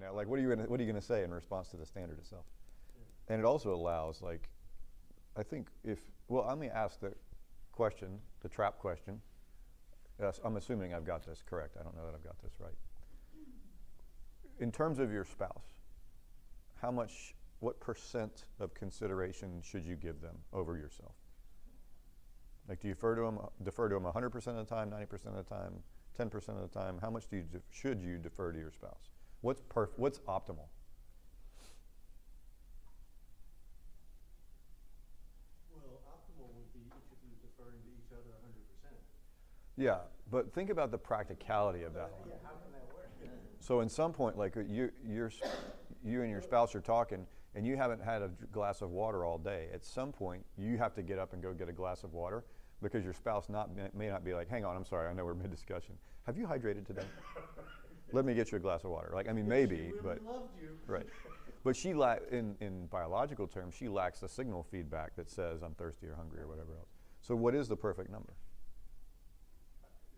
know, like what are you gonna say in response to the standard itself? And it also allows, like, I think let me ask the question, the trap question. I'm assuming I've got this correct. I don't know that I've got this right. In terms of your spouse, what percent of consideration should you give them over yourself? Like, do you defer to them 100% of the time, 90% of the time, 10% of the time? How much should you defer to your spouse? What's optimal? Well, optimal would be each of you deferring to each other 100%. Yeah, but think about the practicality of that one. Yeah, how can that work? So in some point, like you and your spouse are talking, and you haven't had a glass of water all day. At some point, you have to get up and go get a glass of water because your spouse may not be like, hang on, I'm sorry, I know we're mid-discussion. Have you hydrated today? Let me get you a glass of water. Like, I mean, maybe, she really but loved you. Right. But in biological terms, she lacks the signal feedback that says I'm thirsty or hungry or whatever else. So what is the perfect number?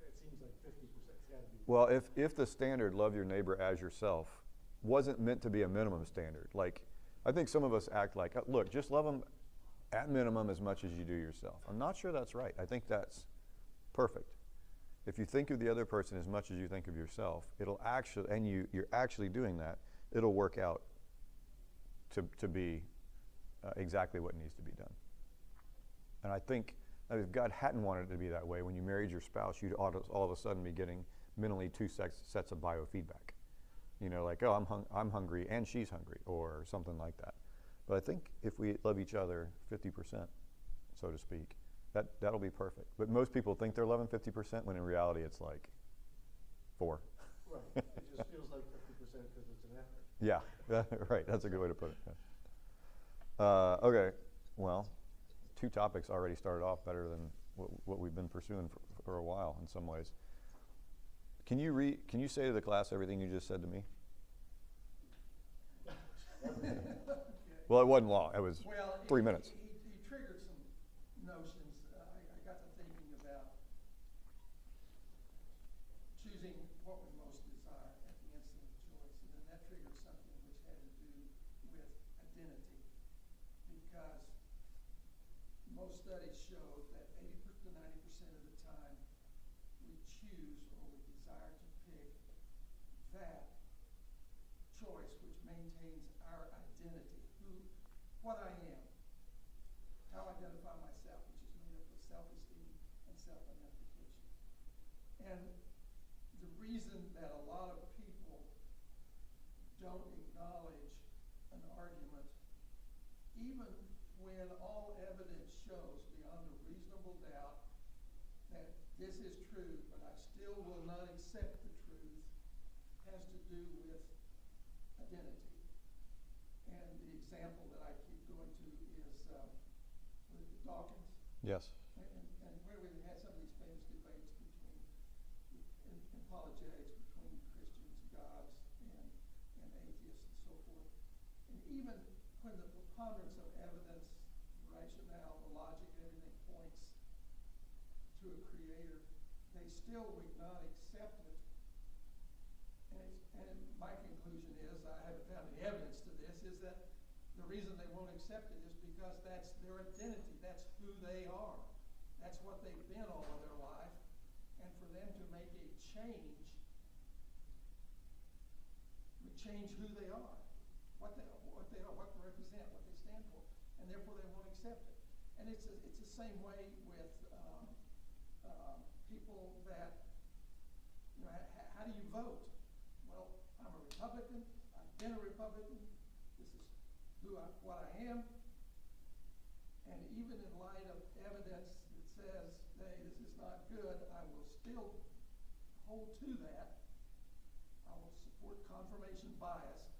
It seems like 50%. It's got to be. Well, if the standard, love your neighbor as yourself, wasn't meant to be a minimum standard, like, I think some of us act like, look, just love them at minimum as much as you do yourself. I'm not sure that's right. I think that's perfect. If you think of the other person as much as you think of yourself, it'll actually, and you're actually doing that, it'll work out to be exactly what needs to be done. And I think if God hadn't wanted it to be that way, when you married your spouse, you'd all of a sudden be getting mentally two sets of biofeedback. You know, like, oh, I'm hungry and she's hungry, or something like that. But I think if we love each other 50%, so to speak, that'll be perfect. But most people think they're loving 50%, when in reality it's like 4. Right. It just feels like 50% because it's an effort. Yeah, right. That's a good way to put it. Yeah. Okay. Well, 2 topics already started off better than what we've been pursuing for a while in some ways. Can you say to the class everything you just said to me? Well, it wasn't long. It was 3 minutes. He triggered some notions. I got to thinking about choosing what we most desire at the instant of choice, and then that triggered something which had to do with identity, because most studies show that 80 to 90% of the time we choose or we desire to pick that choice which maintains our identity, what I am, how I identify myself, which is made up of self-esteem and self-identification. And the reason that a lot of people don't acknowledge an argument, even when all evidence shows beyond a reasonable doubt that this is true, but I still will not accept the truth, has to do with identity. And the example that I keep going to is Dawkins. Yes. And where we had some of these famous debates in apologetics between Christians, gods, and atheists, and so forth. And even when the preponderance of evidence, rationale, the logic, everything points to a creator, they still would not accept it. And my conclusion is, I haven't found any evidence to this, is that the reason they won't accept it is because that's their identity. That's who they are. That's what they've been all of their life. And for them to make a change would change who they are, what they are, what they represent, what they stand for, and therefore they won't accept it. And it's the same way with people that, you know, how do you vote? Well, I'm a Republican. I've been a Republican. This is what I am. And even in light of evidence that says, hey, this is not good, I will still hold to that. I will support confirmation bias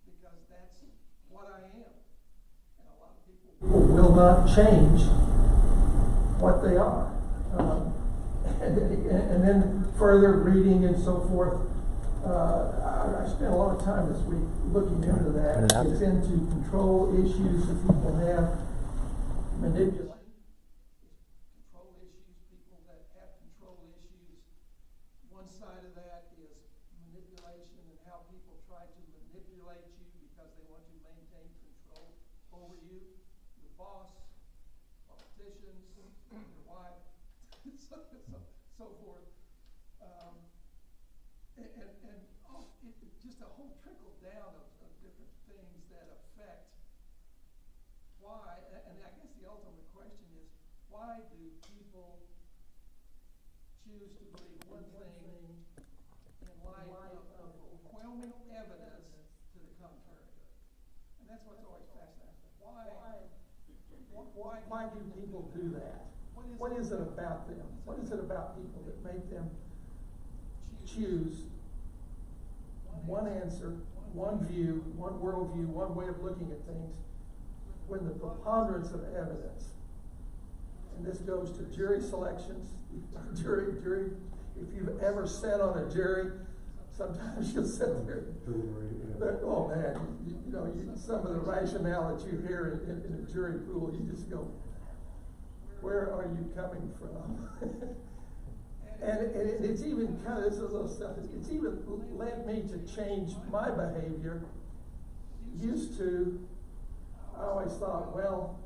because that's what I am. And a lot of people will not change what they are. And then further reading and so forth. I spent a lot of time this week looking into that. It's into control issues that people have, manipulation, control issues, people that have control issues. One side of that is manipulation and how people try to manipulate you because they want to maintain control over you, your boss, politicians, your wife, so forth. Just a whole trickle down of different things that affect why, and I guess the ultimate question is, why do people choose to believe one thing in light of overwhelming evidence to the contrary? And that's what's always fascinating. Why do people do that? What is it about them? What is it about people that make them choose one answer, one view, one worldview, one way of looking at things, when the preponderance of evidence, and this goes to jury selections, jury, if you've ever sat on a jury, sometimes you'll sit there, oh man, some of the rationale that you hear in a jury pool, you just go, where are you coming from? And it's even kind of, this is a little stuff, it's even led me to change my behavior. Used to, I always thought, well,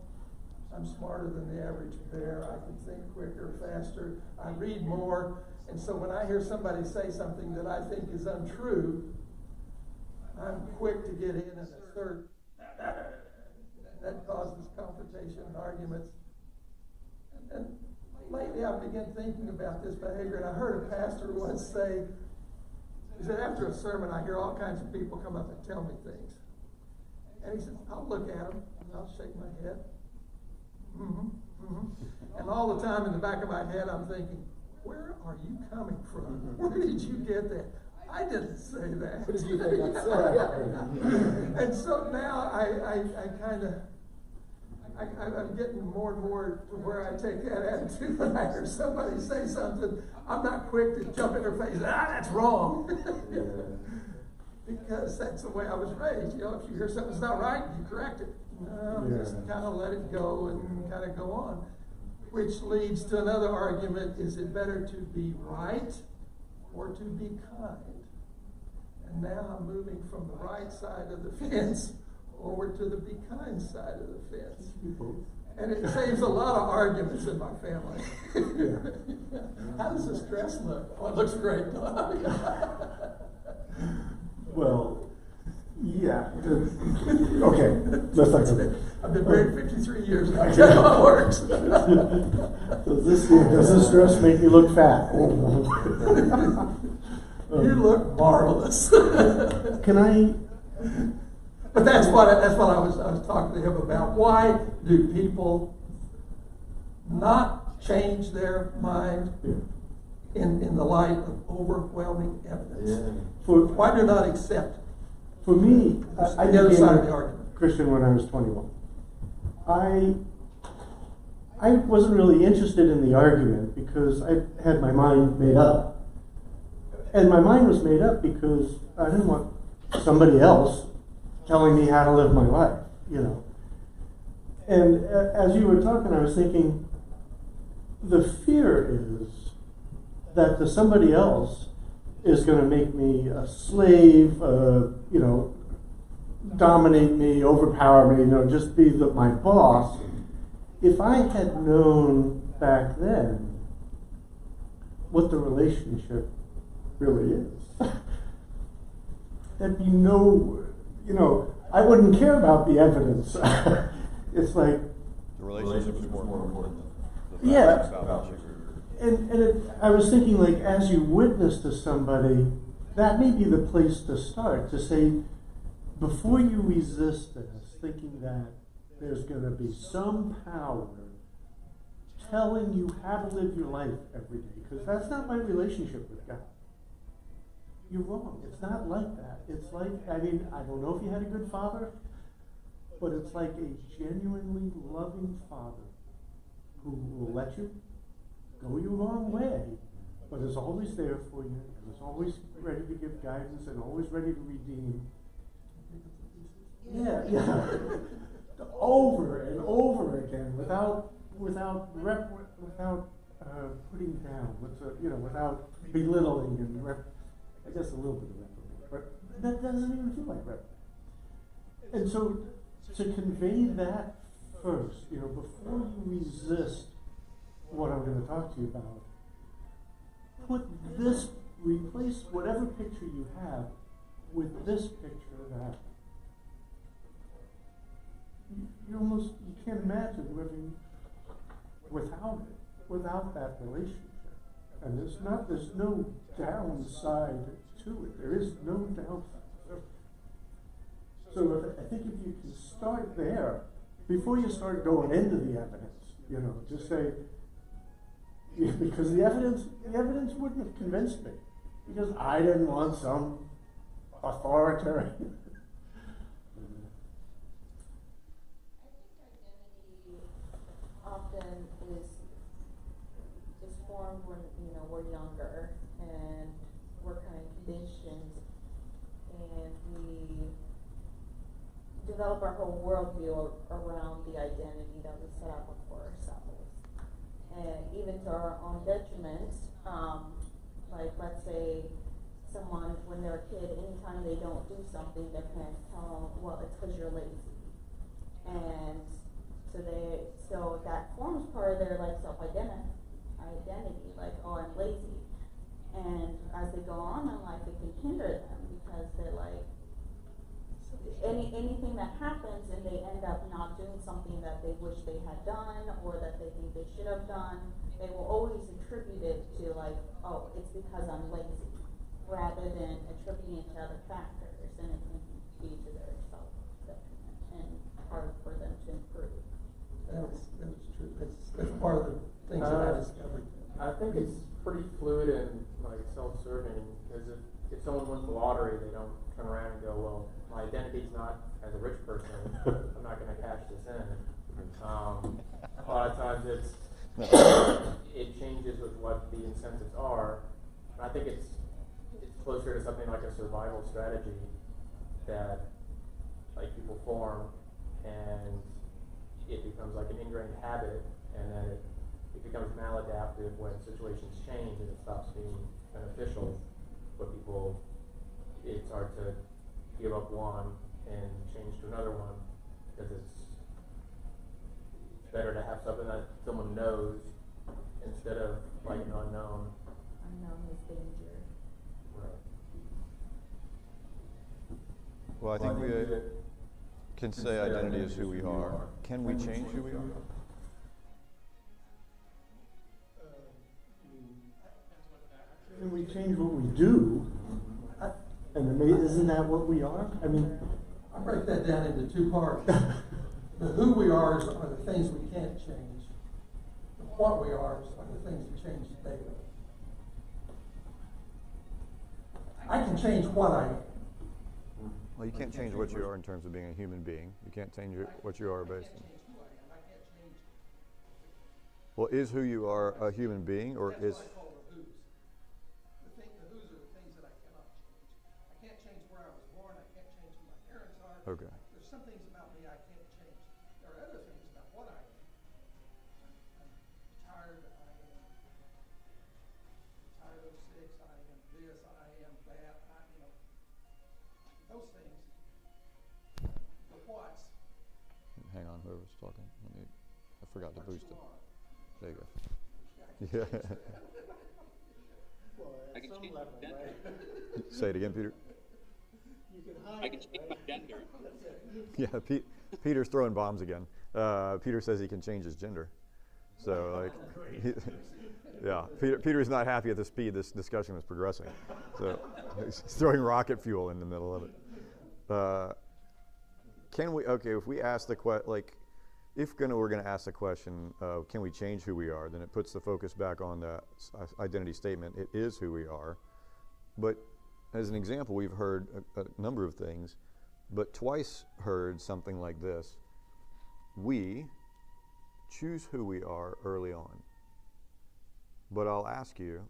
I'm smarter than the average bear. I can think quicker, faster. I read more. And so when I hear somebody say something that I think is untrue, I'm quick to get in and assert. That causes confrontation and arguments. And lately I began thinking about this behavior, and I heard a pastor once say, he said, after a sermon, I hear all kinds of people come up and tell me things. And he said, I'll look at them, and I'll shake my head. And all the time in the back of my head, I'm thinking, where are you coming from? Where did you get that? I didn't say that. What did you think I said? And so now I'm getting more and more to where I take that attitude when I hear somebody say something. I'm not quick to jump in their face, that's wrong. Because that's the way I was raised. If you hear something's not right, you correct it. No, just kind of let it go and kind of go on. Which leads to another argument, is it better to be right or to be kind? And now I'm moving from the right side of the fence over to the be kind side of the fence. And it saves a lot of arguments in my family. How does this dress look? Oh, it looks great. Well, yeah. Okay, let's talk about it. I've been married 53 years now. I know how it works. Does this dress make me look fat? You look marvelous. Can I? But that's what I was talking to him about. Why do people not change their mind in the light of overwhelming evidence? Why do not accept? For me, I the other became side of the argument. Christian when I was 21. I wasn't really interested in the argument because I had my mind made up. And my mind was made up because I didn't want somebody else telling me how to live my life, And as you were talking, I was thinking, the fear is that the somebody else is going to make me a slave, dominate me, overpower me, just be my boss. If I had known back then what the relationship really is, there'd be no, I wouldn't care about the evidence. It's like the relationship is more important than yeah. salvation. And I was thinking, like, as you witness to somebody, that may be the place to start, to say, before you resist this, thinking that there's going to be some power telling you how to live your life every day, because that's not my relationship with God. You're wrong. It's not like that. It's like, I don't know if you had a good father, but it's like a genuinely loving father who will let you go your wrong way, but is always there for you, and is always ready to give guidance, and always ready to redeem. Yeah. Over and over again, without putting down, without belittling I guess a little bit of reprobate, but that doesn't even feel like reprobate. And so to convey that first, you know, before you resist what I'm going to talk to you about, replace whatever picture you have with this picture of that. You can't imagine living without that relationship. And there's no downside to it. There is no downside. So I think if you can start there, before you start going into the evidence, you know, just say, yeah, because the evidence wouldn't have convinced me, because I didn't want some authoritarian. I think identity often is formed when, you know, we're younger and we're kind of conditioned, and we develop our whole worldview around the identity that we set up for ourselves, and even to our own detriment. Like, let's say someone, when they're a kid, anytime they don't do something, their parents tell them, well, it's because you're lazy. And so that forms part of their, like, self-identity, like, oh, I'm lazy. And as they go on in life, it can hinder them, because they're like, anything that happens and they end up not doing something that they wish they had done or that they think they should have done, they will always attribute it to, like, oh, it's because I'm lazy, rather than attributing it to other factors, and it can be to their self-detriment and hard for them to improve. That's true. That's part of the things that I discovered. I think it's pretty fluid and, like, self-serving, because if someone wins the lottery, they don't turn around and go, well, my identity's not as a rich person, I'm not going to cash this in. A lot of times it changes with what the incentives are. And I think it's closer to something like a survival strategy that, like, people form, and it becomes like an ingrained habit, and then it becomes maladaptive when situations change and it stops being beneficial for people. It's hard to give up one and change to another one, because it's better to have something that someone knows instead of, like, an unknown. Unknown is danger. Right. Well, I think we can say identity is who we are. Can we change who we are? Can we change what we do? And isn't that what we are? I mean, I break that down into two parts. The who we are the things we can't change. The what we are the things that change daily. I can change what I am. Well, you can't change what you are in terms of being a human being. You can't change what you are based on. Well, is who you are a human being, or is? That's what I call the who's. The who's are the things that I cannot change. I can't change where I was born. I can't change who my parents are. Okay. There's some things about me I can't change. There are other things about what I am. I'm tired. I am tired of 6. I am this. I am that. Those things. The what's. Hang on, whoever's talking. I forgot to boost it. There you go. Well, at some level, right? Say it again, Peter. You can hide I can change my gender. Yeah, Peter's throwing bombs again. Peter says he can change his gender. So, like, yeah, Peter's not happy at the speed this discussion was progressing. So he's throwing rocket fuel in the middle of it. Can we? Okay, if we ask the question, like, we're going to ask the question, can we change who we are? Then it puts the focus back on the identity statement. It is who we are. But as an example, we've heard a number of things, but twice heard something like this: we choose who we are early on. But I'll ask you,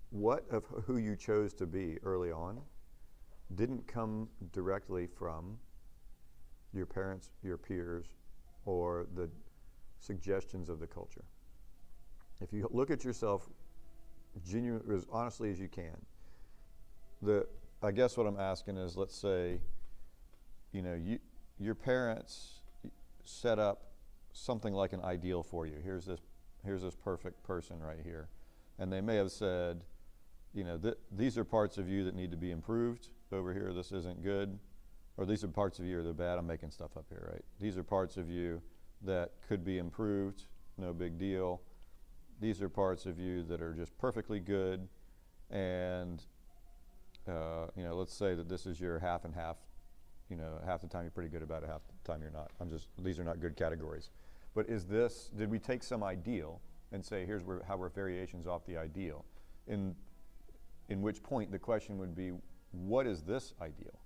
what of who you chose to be early on didn't come directly from your parents, your peers, or the suggestions of the culture? If you look at yourself as honestly as you can, I guess what I'm asking is, let's say, your parents set up something like an ideal for you. Here's this perfect person right here. And they may have said, these are parts of you that need to be improved. Over here, this isn't good. Or these are parts of you that are bad. I'm making stuff up here, right? These are parts of you that could be improved. No big deal. These are parts of you that are just perfectly good. And, let's say that this is your half and half. Half the time you're pretty good about it, half the time you're not. These are not good categories. But did we take some ideal and say, here's how we're variations off the ideal? In which point the question would be, what is this ideal?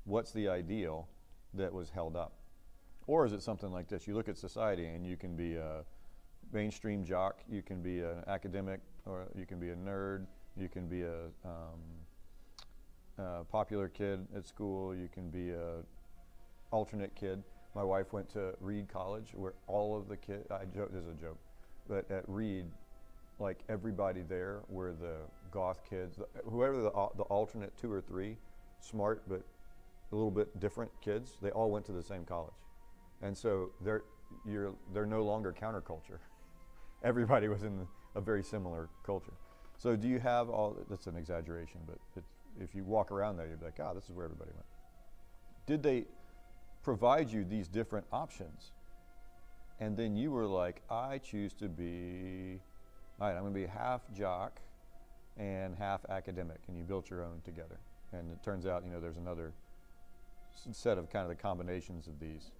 What's the ideal that was held up? Or is it something like this? You look at society and you can be a mainstream jock, you can be an academic, or you can be a nerd, you can be a popular kid at school, you can be a alternate kid. My wife went to Reed College, where all of the kids, this is a joke, but at Reed, like everybody there were the goth kids, whoever the alternate 2 or 3, smart but a little bit different kids, they all went to the same college. And so they're no longer counterculture. Everybody was in a very similar culture. So do you have that's an exaggeration, but if you walk around there, you'd be like, this is where everybody went. Did they provide you these different options? And then you were like, I choose to be, all right, I'm going to be half jock and half academic, and you built your own together. And it turns out, there's another set of kind of the combinations of these.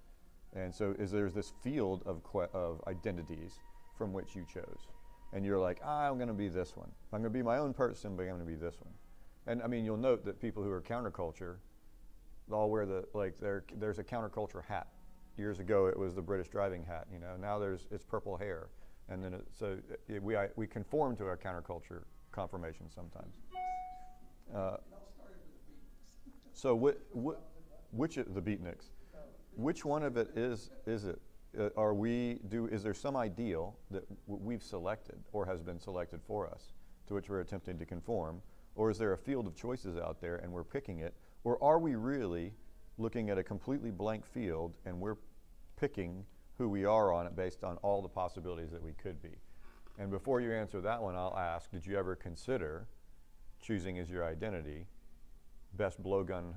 And so there's this field of identities from which you chose. And you're like, I'm going to be this one. I'm going to be my own person, but I'm going to be this one. And I mean, you'll note that people who are counterculture, all wear there's a counterculture hat. Years ago, it was the British driving hat. Now it's purple hair, and then we conform to our counterculture conformation sometimes. So which of the beatniks? Which one of it is it? Is there some ideal that we've selected or has been selected for us to which we're attempting to conform? Or is there a field of choices out there and we're picking it? Or are we really looking at a completely blank field and we're picking who we are on it based on all the possibilities that we could be? And before you answer that one, I'll ask, did you ever consider choosing as your identity best blowgun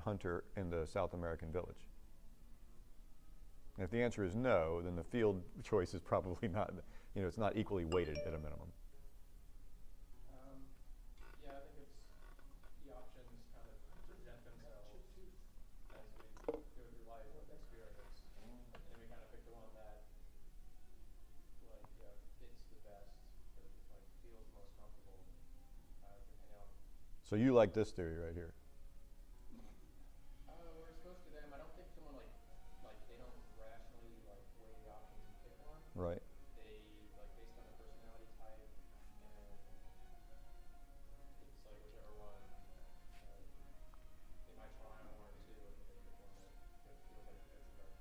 hunter in the South American village? And if the answer is no, then the field choice is probably not, it's not equally weighted at a minimum. Yeah, I think it's the options kind of present themselves as we go through life with experience, and then we kind of pick the one that fits the best, or feels most comfortable, depending on. So you like this theory right here? We're exposed to them. I don't think someone like they don't rationally weigh the options and pick one. Right. They based on their personality type, and it's whichever one they might try on one or two, and they pick one that feels like it fits the best.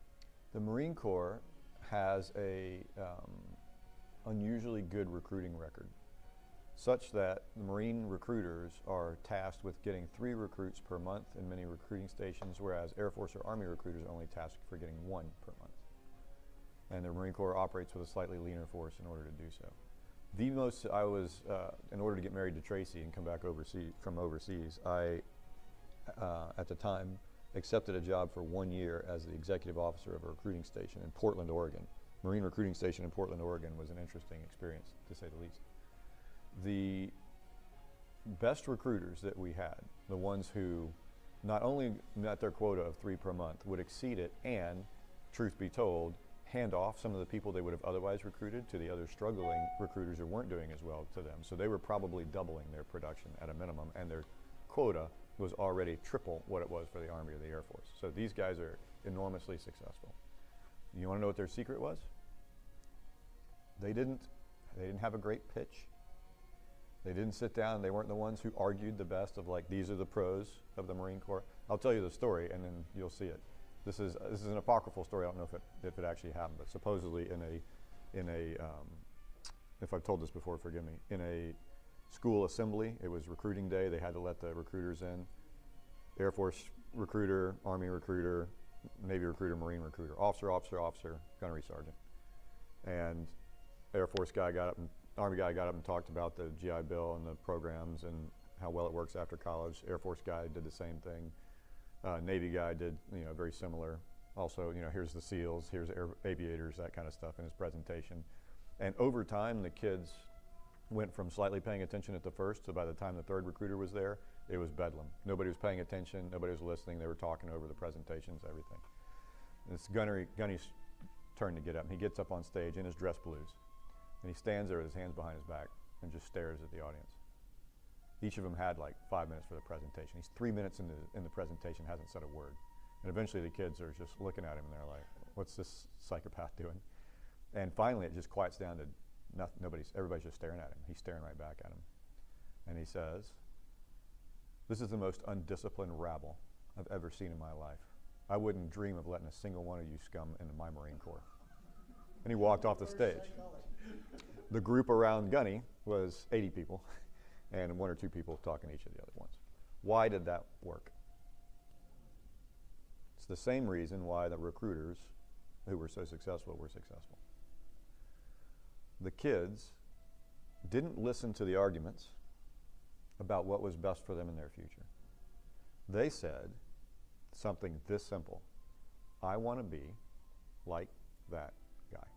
The Marine Corps has a unusually good recruiting record, such that the Marine recruiters are tasked with getting 3 recruits per month in many recruiting stations, whereas Air Force or Army recruiters are only tasked for getting 1 per month. And the Marine Corps operates with a slightly leaner force in order to do so. In order to get married to Tracy and come back from overseas, I, at the time, accepted a job for 1 year as the executive officer of a recruiting station in Portland, Oregon. Marine recruiting station in Portland, Oregon was an interesting experience, to say the least. The best recruiters that we had, the ones who not only met their quota of 3 per month, would exceed it, and, truth be told, hand off some of the people they would have otherwise recruited to the other struggling recruiters who weren't doing as well to them. So they were probably doubling their production at a minimum, and their quota was already triple what it was for the Army or the Air Force. So these guys are enormously successful. You want to know what their secret was? They didn't have a great pitch. They didn't sit down. They weren't the ones who argued the best of these are the pros of the Marine Corps. I'll tell you the story, and then you'll see it. This is an apocryphal story. I don't know if it actually happened, but supposedly if I've told this before, forgive me. In a school assembly. It was recruiting day. They had to let the recruiters in. Air Force recruiter, Army recruiter, Navy recruiter, Marine recruiter, officer, officer, officer, gunnery sergeant. And Air Force guy got up and Army guy got up and talked about the GI Bill and the programs and how well it works after college. Air Force guy did the same thing. Navy guy did, very similar. Also, here's the SEALs, here's aviators, that kind of stuff in his presentation. And over time, the kids went from slightly paying attention at the first to by the time the third recruiter was there, it was bedlam. Nobody was paying attention, nobody was listening, they were talking over the presentations, everything. And it's Gunny's turn to get up, and he gets up on stage in his dress blues. And he stands there with his hands behind his back and just stares at the audience. Each of them had like 5 minutes for the presentation. He's 3 minutes in the presentation, hasn't said a word. And eventually the kids are just looking at him and they're like, what's this psychopath doing? And finally it just quiets down to everybody's just staring at him. He's staring right back at him. And he says, "This is the most undisciplined rabble I've ever seen in my life. I wouldn't dream of letting a single one of you scum into my Marine Corps." And he walked off the stage. The group around Gunny was 80 people, and 1 or 2 people talking to each of the other ones. Why did that work? It's the same reason why the recruiters who were so successful were successful. The kids didn't listen to the arguments about what was best for them in their future. They said something this simple: I want to be like that guy.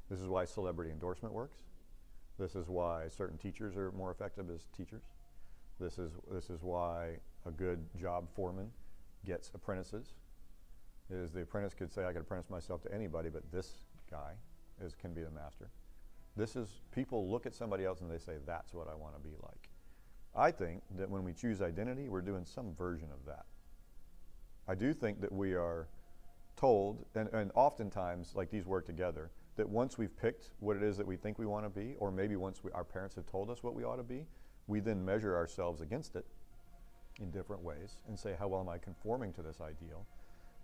This is why celebrity endorsement works. This is why certain teachers are more effective as teachers. This is why a good job foreman gets apprentices. Is the apprentice could say, I could apprentice myself to anybody, but this guy can be the master. People look at somebody else and they say, that's what I want to be like. I think that when we choose identity, we're doing some version of that. I do think that we are told, and oftentimes, like these work together, that once we've picked what it is that we think we want to be, or maybe once our parents have told us what we ought to be, we then measure ourselves against it in different ways and say, how well am I conforming to this ideal?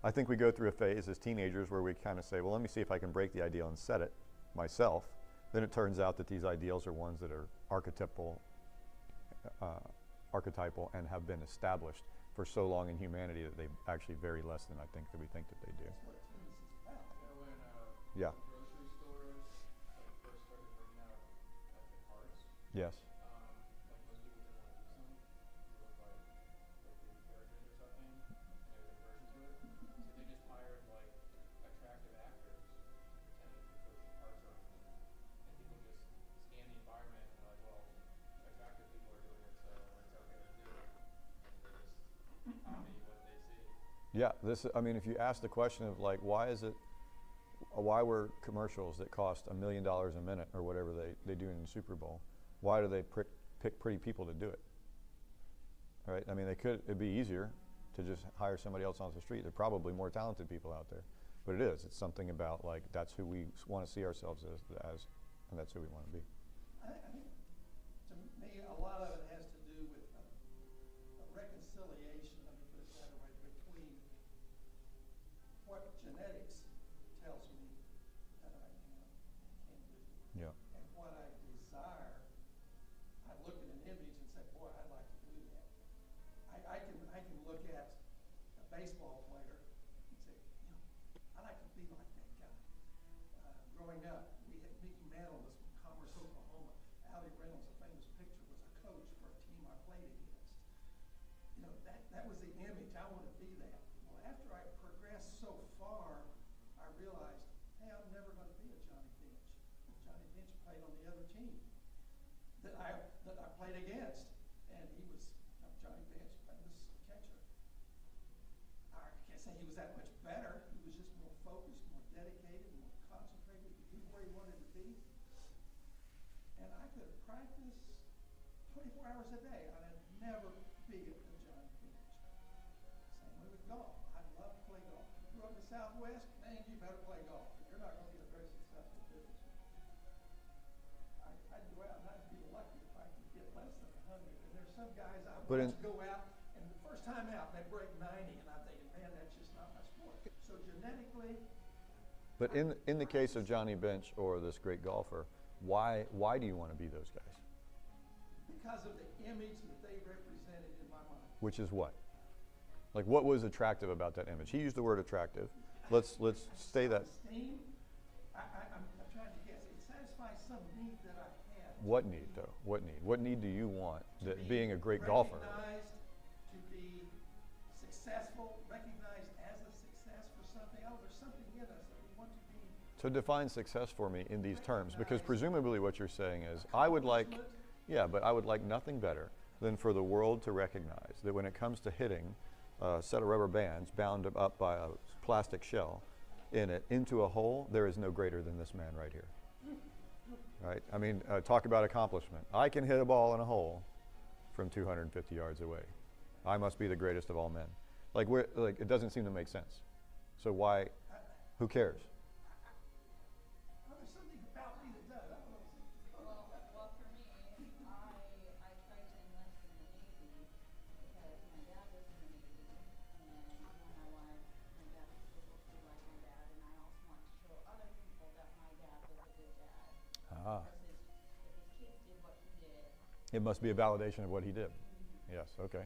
I think we go through a phase as teenagers where we kind of say, well, let me see if I can break the ideal and set it myself. Then it turns out that these ideals are ones that are archetypal and have been established for so long in humanity that they actually vary less than I think that we think that they do. That's what teens is about. Yeah. Grocery stores first started bringing out the carts. Yes. Like most people didn't want to use them. It was like big characters or something, and there was a version to it. So they just hired like attractive actors pretending to push carts around, and people just scan the environment and they're like, well, attractive people are doing it, so it's okay to do it. And they just copy what they see. Yeah, if you ask the question of like, why were commercials that cost $1 million a minute or whatever they do in the Super Bowl, why do they pick pretty people to do it? All right, it'd be easier to just hire somebody else on the street. There are probably more talented people out there, but it's something about like, that's who we want to see ourselves as, and that's who we want to be. I think, to me, a lot of it has to do with a reconciliation, let me put it that way, between what genetics tells me that I am and can do, Yeah. and what I desire. I look at an image and say, boy, I'd like to do that. I can look at a baseball player and say, I'd like to be like that guy. Growing up, Mickey Mantle was from Commerce, Oklahoma. Allie Reynolds, a famous picture, was a coach for a team I played against. That was the image. I want to be that. Well, after I progressed so far, I realized, hey, I'm never going to be a Johnny Bench. Johnny Bench played on the other team that I played against, and he was Johnny Bench, famous catcher. I can't say he was that much better. He was just more focused, more dedicated, more concentrated to be where he wanted to be. And I could practice 24 hours a day, and I'd never be a Johnny Bench. Same way with golf. I'd love to play golf. If you grew up in the Southwest, man, you better play golf. You're not going to be a very successful businessman. I'd go out and I'd be lucky if I could get less than 100. And there's some guys I watch go out, and the first time out, they break 90, and I'm thinking, man, that's just not my sport. So genetically. But in the case of Johnny Bench or this great golfer, why do you want to be those guys? Because of the image that they represented in my mind. Which is what? Like, what was attractive about that image? He used the word attractive. Let's say that. Self-esteem, I'm trying to guess. It satisfies some need that I have. What need, though? What need? What need do you want that being a great golfer? Recognized, to be successful, recognized as a success for something. Oh, there's something in us that we want to be. So define success for me in these terms, because presumably what you're saying is, I would like, yeah, but I would like nothing better than for the world to recognize that when it comes to hitting a set of rubber bands bound up by a plastic shell in it into a hole, there is no greater than this man right here. Right? I mean, talk about accomplishment. I can hit a ball in a hole from 250 yards away. I must be the greatest of all men. Like, it doesn't seem to make sense. So why? Who cares? Oh, there's something about me that does. I don't know. Well, for me, I tried to enlist in the Navy because my dad was in the Navy, and when my dad was able to be like my dad, and I also want to show other people that my dad was a good dad. Ah. Because if his kids did what he did. It must be a validation of what he did. Yes, okay.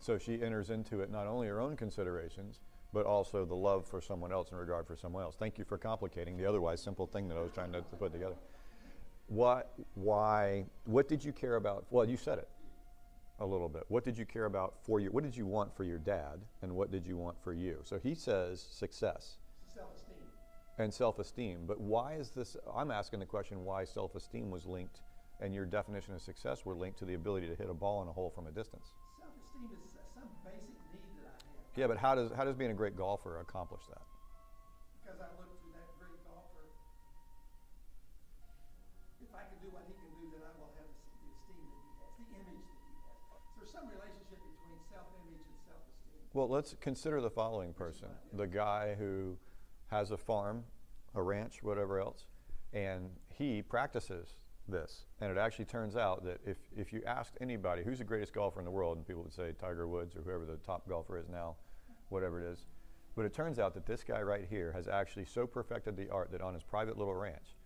So she enters into it not only her own considerations, but also the love for someone else and regard for someone else. Thank you for complicating the otherwise simple thing that I was trying to put together. What did you care about? Well, you said it a little bit. What did you care about for you? What did you want for your dad, and what did you want for you? So he says success. Self-esteem. And self-esteem. But why is this? I'm asking the question why self-esteem was linked, and your definition of success were linked to the ability to hit a ball in a hole from a distance. Self-esteem is some basic need that I have. Yeah, but how does being a great golfer accomplish that? Because I look to that great golfer. If I can do what he can do, then I will have the esteem that he has, the image that he has. So there's some relationship between self-image and self-esteem. Well, let's consider the following person, the guy who has a farm, a ranch, whatever else, and he practices this. And it actually turns out that if you asked anybody who's the greatest golfer in the world, and people would say Tiger Woods or whoever the top golfer is now, whatever it is, but it turns out that this guy right here has actually so perfected the art that on his private little ranch,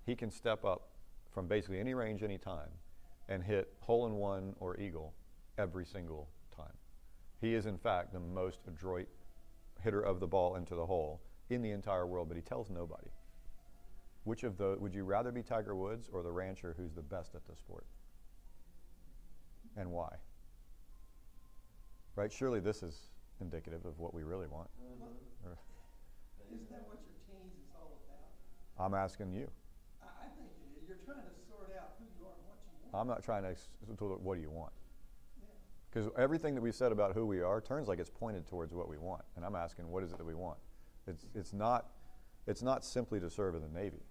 he can step up from basically any range, any time, and hit hole-in-one or eagle every single time. He is, in fact, the most adroit hitter of the ball into the hole in the entire world, but he tells nobody. Which of those, would you rather be Tiger Woods or the rancher who's the best at the sport? And why? Right? Surely this is indicative of what we really want. Isn't that what your teens is all about? I'm asking you. I think it is. You're trying to sort out who you are and what you want. I'm not trying to, what do you want? Yeah. Because everything that we said about who we are turns like it's pointed towards what we want. And I'm asking, what is it that we want? It's not simply to serve in the Navy.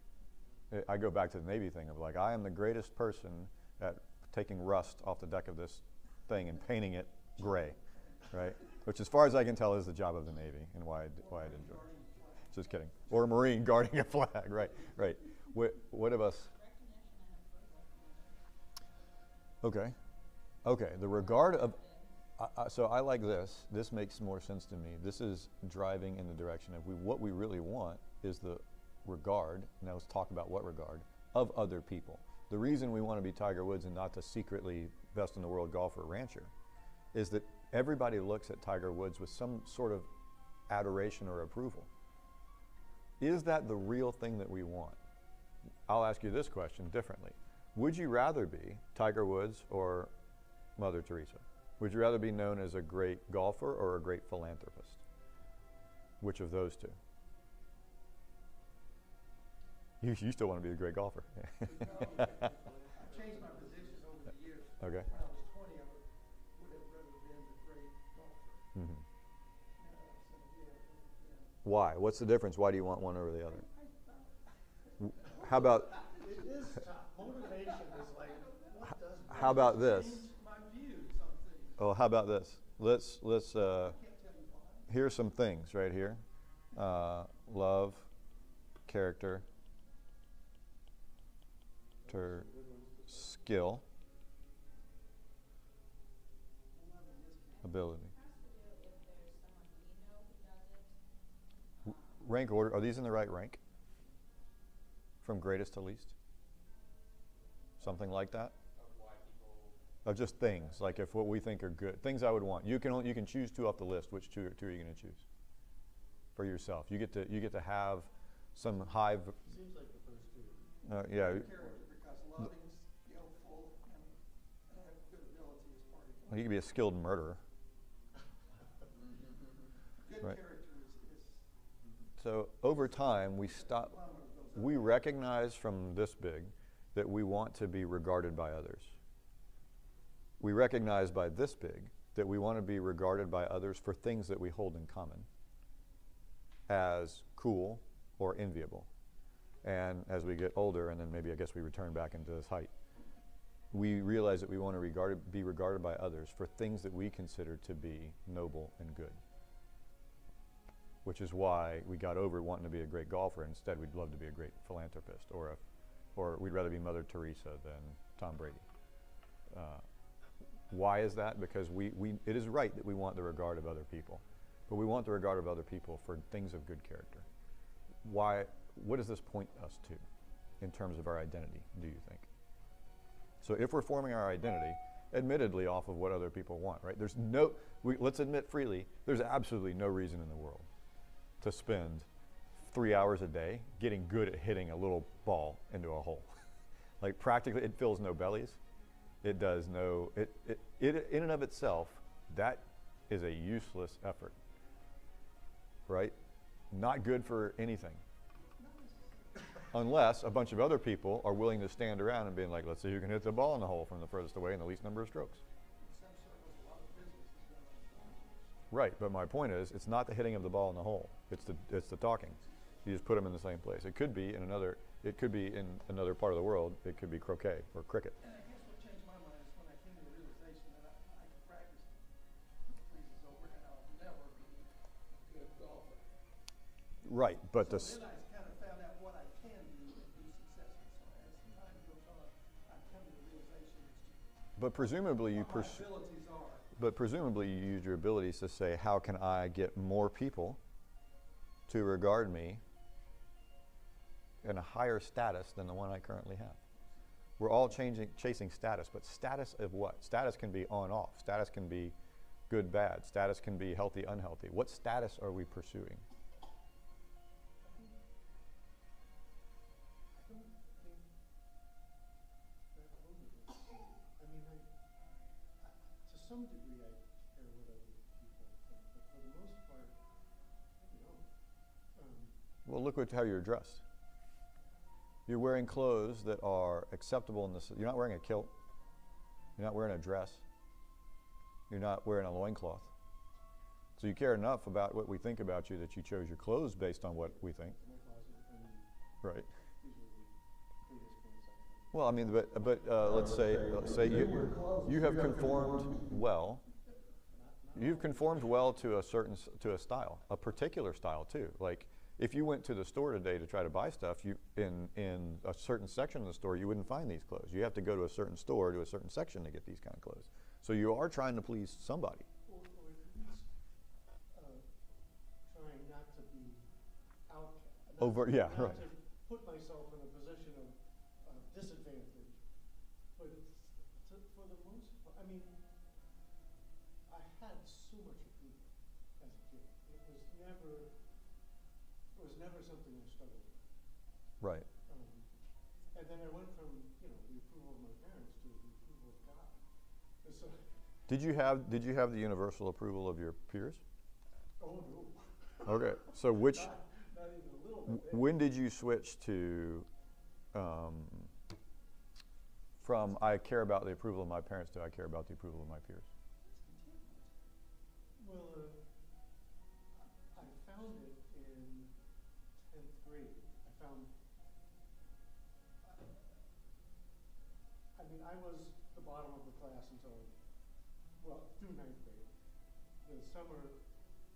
I go back to the Navy thing of like, I am the greatest person at taking rust off the deck of this thing and painting it gray, right? Which, as far as I can tell, is the job of the Navy and why I enjoy it. Just kidding. Or a Marine guarding a flag, right, right. What of us? Okay, the regard of, so I like this. This makes more sense to me. This is driving in the direction of what we really want is the regard, now let's talk about what regard, of other people. The reason we want to be Tiger Woods and not the secretly best in the world golfer rancher is that everybody looks at Tiger Woods with some sort of adoration or approval. Is that the real thing that we want? I'll ask you this question differently. Would you rather be Tiger Woods or Mother Teresa? Would you rather be known as a great golfer or a great philanthropist? Which of those two? You still want to be a great golfer. I've changed my positions over the years. Okay. When I was 20, I would have rather been the great golfer. Mm-hmm. Yeah. Why? What's the difference? Why do you want one over the other? How about? It is tough. Motivation is like, what does How about this? Changed my views on things. Oh, how about this? Let's I can't tell you why. here's some things right here. Love, character, skill, ability. Rank order, are these in the right rank? From greatest to least? Something like that? of just things, like if what we think are good, things I would want. You can choose two off the list. Which two are you going to choose for yourself? You get to have some high. Seems like the first two. Yeah. Good character, because loving, skillful, and have good ability is part of it. You could be a skilled murderer. Good Right. character is So over time, we recognize from this big that we want to be regarded by others. We recognize by this big that we want to be regarded by others for things that we hold in common as cool or enviable. And as we get older, and then maybe I guess we return back into this height, we realize that we want to be regarded by others for things that we consider to be noble and good. Which is why we got over wanting to be a great golfer. Instead, we'd love to be a great philanthropist, or we'd rather be Mother Teresa than Tom Brady. Why is that? Because it is right that we want the regard of other people, but we want the regard of other people for things of good character. Why? What does this point us to in terms of our identity, do you think? So if we're forming our identity, admittedly off of what other people want, right? Let's admit freely, there's absolutely no reason in the world to spend 3 hours a day getting good at hitting a little ball into a hole. Like practically, it fills no bellies. It does no, it in and of itself, that is a useless effort, right? Not good for anything. Unless a bunch of other people are willing to stand around and being like, let's see who can hit the ball in the hole from the furthest away in the least number of strokes. some circles, a lot of business is done on Right, but my point is, it's not the hitting of the ball in the hole. It's the talking. You just put them in the same place. It could be in another part of the world. It could be croquet or cricket. And I guess what changed my mind is when I came to the realization that I could practice freezes over and I'll never be a good golfer. Right, but So then I kind of found out what I can do and be successful. So as time goes on, I come to the realization but presumably you what my abilities are. But presumably you use your abilities to say, how can I get more people to regard me in a higher status than the one I currently have? We're all chasing status, but status of what? Status can be on, off. Status can be good, bad. Status can be healthy, unhealthy. What status are we pursuing? To some degree, I care what other people think, but for the most part, I don't. Well, look how you're dressed. You're wearing clothes that are acceptable in this. You're not wearing a kilt. You're not wearing a dress. You're not wearing a loincloth. So you care enough about what we think about you that you chose your clothes based on what we think. My closet, and Right. these are the previous points I made. Well, I mean, let's say you have conformed well. You've conformed well to a style, a particular style too. Like if you went to the store today to try to buy stuff, in a certain section of the store you wouldn't find these clothes. You have to go to a certain store to a certain section to get these kind of clothes. So you are trying to please somebody. Or at least trying not to be outcast. Yeah, not right. to put myself in a position of disadvantage. But for the most part, I mean, I had so much approval as a kid. It was never something I struggled with. Right. And then I went from, the approval of my parents to the approval of God. And so, Did you have the universal approval of your peers? oh no. Okay. So which Not even a little bit. when did you switch to from I care about the approval of my parents to I care about the approval of my peers? Well, I found it in 10th grade. I was the bottom of the class through 9th grade. The summer,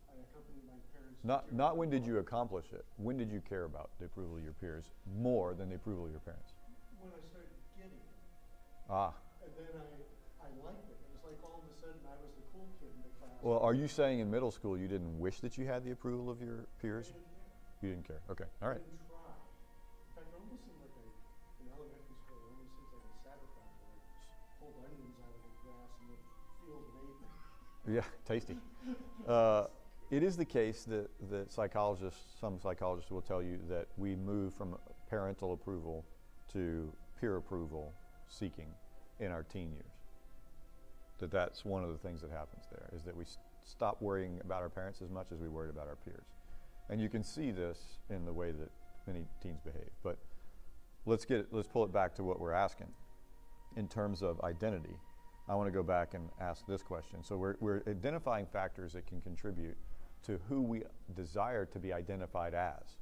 I accompanied my parents. Not when did you accomplish it. When did you care about the approval of your peers more than the approval of your parents? When I started getting it. Ah. And then I liked it. It was like all of a sudden I was the cool kid in the class. Well, are you saying in middle school you didn't wish that you had the approval of your peers? I didn't care. You didn't care. Okay. All right. I didn't try. In fact, it almost seemed like in elementary school, it almost seems like I sabotaged it. pulled onions out of the grass in the field and ate them. Yeah, tasty. It is the case that some psychologists will tell you that we move from parental approval to peer approval seeking in our teen years. That's one of the things that happens there, is that we stop worrying about our parents as much as we worried about our peers. And you can see this in the way that many teens behave. But let's pull it back to what we're asking. In terms of identity, I want to go back and ask this question. So we're identifying factors that can contribute to who we desire to be identified as.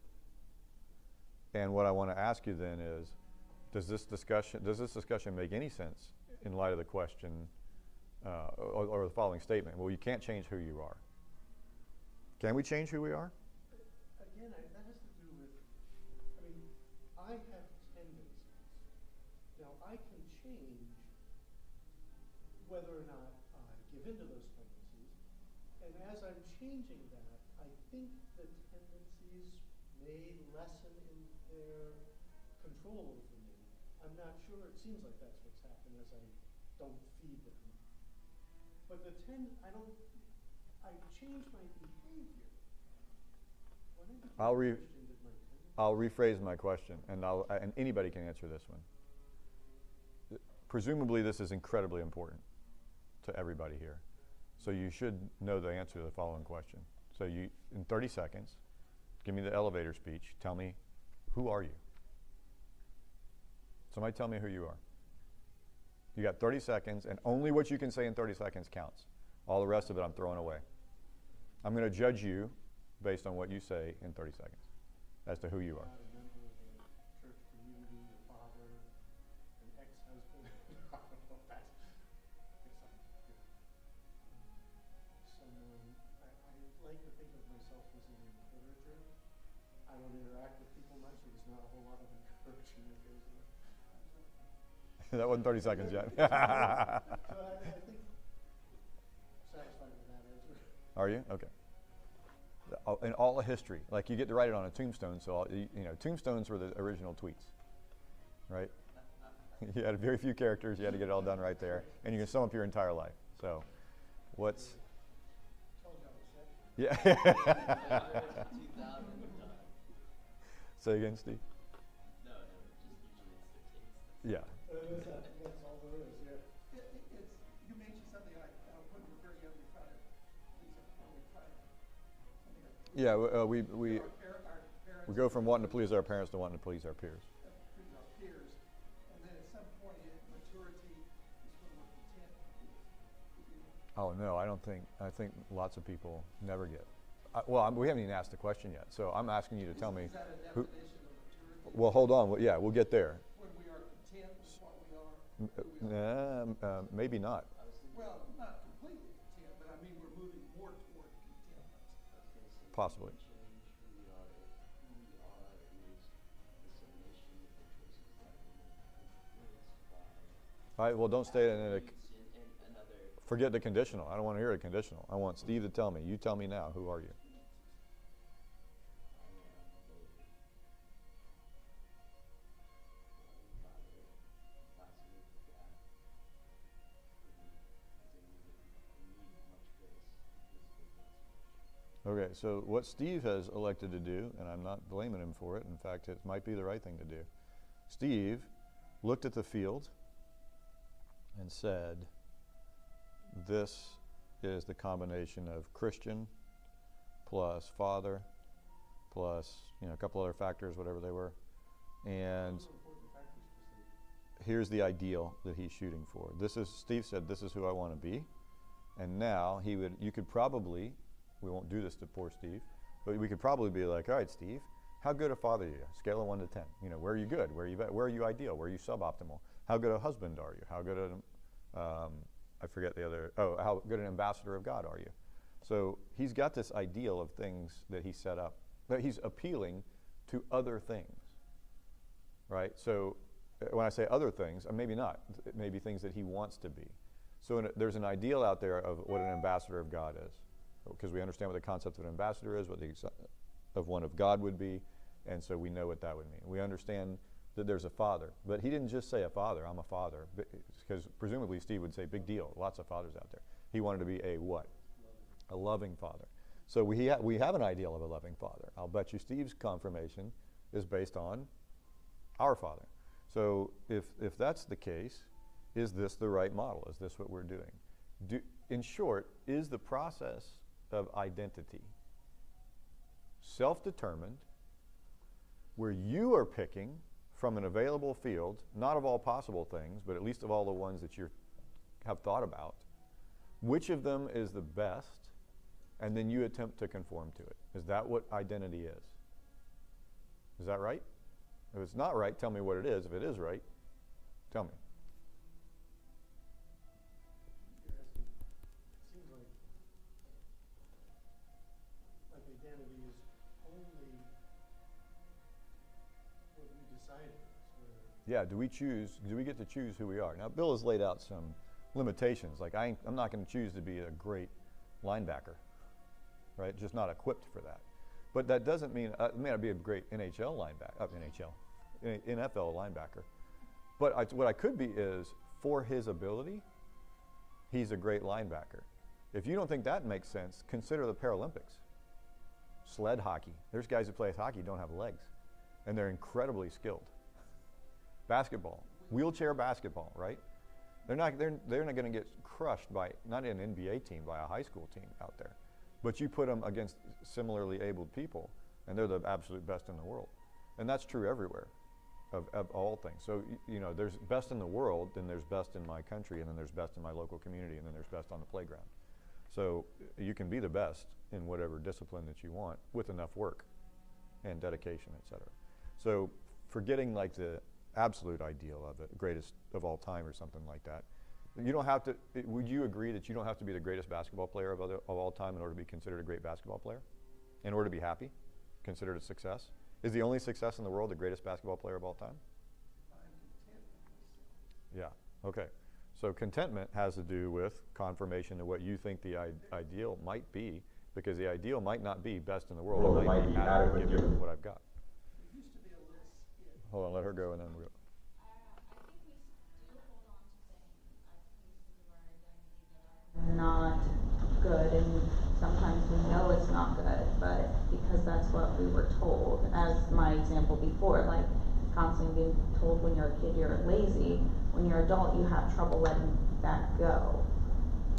And what I want to ask you then is, does this discussion make any sense in light of the question or the following statement? Well, you can't change who you are. Can we change who we are? Again, that has to do with, I have tendencies. Now, I can change whether or not I give into those tendencies. And as I'm changing that, I think the tendencies may lessen in their control over me. I'm not sure. It seems like that's what's happened as I don't feed them. But I change my behavior. When I became I'll Christian, did my tendencies I'll rephrase my question, and anybody can answer this one. Presumably, this is incredibly important to everybody here. So you should know the answer to the following question. So in 30 seconds, give me the elevator speech. Tell me, who are you? Somebody tell me who you are. You got 30 seconds, and only what you can say in 30 seconds counts. All the rest of it I'm throwing away. I'm going to judge you based on what you say in 30 seconds as to who you are. not a member of a church community, a father, an ex-husband. I don't know if that's someone. I like to think of myself as an encourager. I don't interact with people much, so there's not a whole lot of encouraging that goes on. That wasn't 30 seconds yet. So I think satisfied with that answer. Are you? Okay. In all of history, like you get to write it on a tombstone, so tombstones were the original tweets, right? You had very few characters, you had to get it all done right there, and you can sum up your entire life. So, what's... Yeah. Say again, Steve? No, just usually it's the case. Yeah. That's all there is, yeah. You mentioned something like when we're very young, we try to please something like Yeah, we our go from wanting to please our parents to wanting to please our peers. please our peers, and then at some point in maturity is when we're content. Oh no, I think lots of people never get. We haven't even asked the question yet, so I'm asking you to tell me. Is that a Who, definition of maturity? well, hold on. Yeah, we'll get there. When we are content with what we are? Who we are? Maybe not. Well, not completely content, but I mean we're moving more toward contentment. Possibly. Change who we are if who we are is the summation of the choices that we make influenced by All right. Well, don't stay in it. and another. Forget the conditional. I don't want to hear a conditional. I want Steve to tell me. You tell me now. Who are you? Okay, so what Steve has elected to do, and I'm not blaming him for it, in fact, it might be the right thing to do. Steve looked at the field and said, this is the combination of Christian plus father plus, a couple other factors, whatever they were, and here's the ideal that he's shooting for. Steve said, this is who I want to be, and now you could probably, we won't do this to poor Steve, but we could probably be like, all right, Steve, how good a father are you? Scale of 1 to 10. Where are you good? Where are you ideal? Where are you suboptimal? How good a husband are you? How good I forget the other, how good an ambassador of God are you? So he's got this ideal of things that he set up, that he's appealing to other things, right? So when I say other things, maybe not, maybe things that he wants to be. So there's an ideal out there of what an ambassador of God is, because we understand what the concept of an ambassador is, what the of one of God would be, and so we know what that would mean. We understand that there's a father. But he didn't just say a father, I'm a father, because presumably Steve would say, big deal, lots of fathers out there. He wanted to be a what? A loving father. So we have an ideal of a loving father. I'll bet you Steve's confirmation is based on our Father. So if that's the case, is this the right model? Is this what we're doing? In short, is the process of identity self-determined, where you are picking from an available field, not of all possible things, but at least of all the ones that you have thought about, which of them is the best, and then you attempt to conform to it? Is that what identity is? Is that right? If it's not right, tell me what it is. If it is right, tell me. You're asking, it seems like identity is only what we decide it is. Yeah, do we get to choose who we are? Now, Bill has laid out some limitations. Like, I'm not going to choose to be a great linebacker, right? Just not equipped for that. But that doesn't mean, it may not be a great NFL linebacker. But what I could be is, for his ability, he's a great linebacker. If you don't think that makes sense, consider the Paralympics. Sled hockey. There's guys who play hockey don't have legs, and they're incredibly skilled. Basketball, wheelchair basketball, right? They're not going to get crushed by, not an NBA team, by a high school team out there. But you put them against similarly abled people, and they're the absolute best in the world. And that's true everywhere, of all things. So, there's best in the world, then there's best in my country, and then there's best in my local community, and then there's best on the playground. So you can be the best in whatever discipline that you want with enough work and dedication, et cetera. So forgetting like the absolute ideal of it, greatest of all time or something like that, you don't have to, would you agree that you don't have to be the greatest basketball player of all time in order to be considered a great basketball player? In order to be happy? Considered a success? Is the only success in the world the greatest basketball player of all time? Yeah, okay. So contentment has to do with confirmation of what you think the ideal might be, because the ideal might not be best in the world. It might be adequate given what I've got. Hold on, let her go and then we'll go. Not good, and sometimes we know it's not good, but because that's what we were told, as my example before, like constantly being told when you're a kid you're lazy, when you're an adult you have trouble letting that go.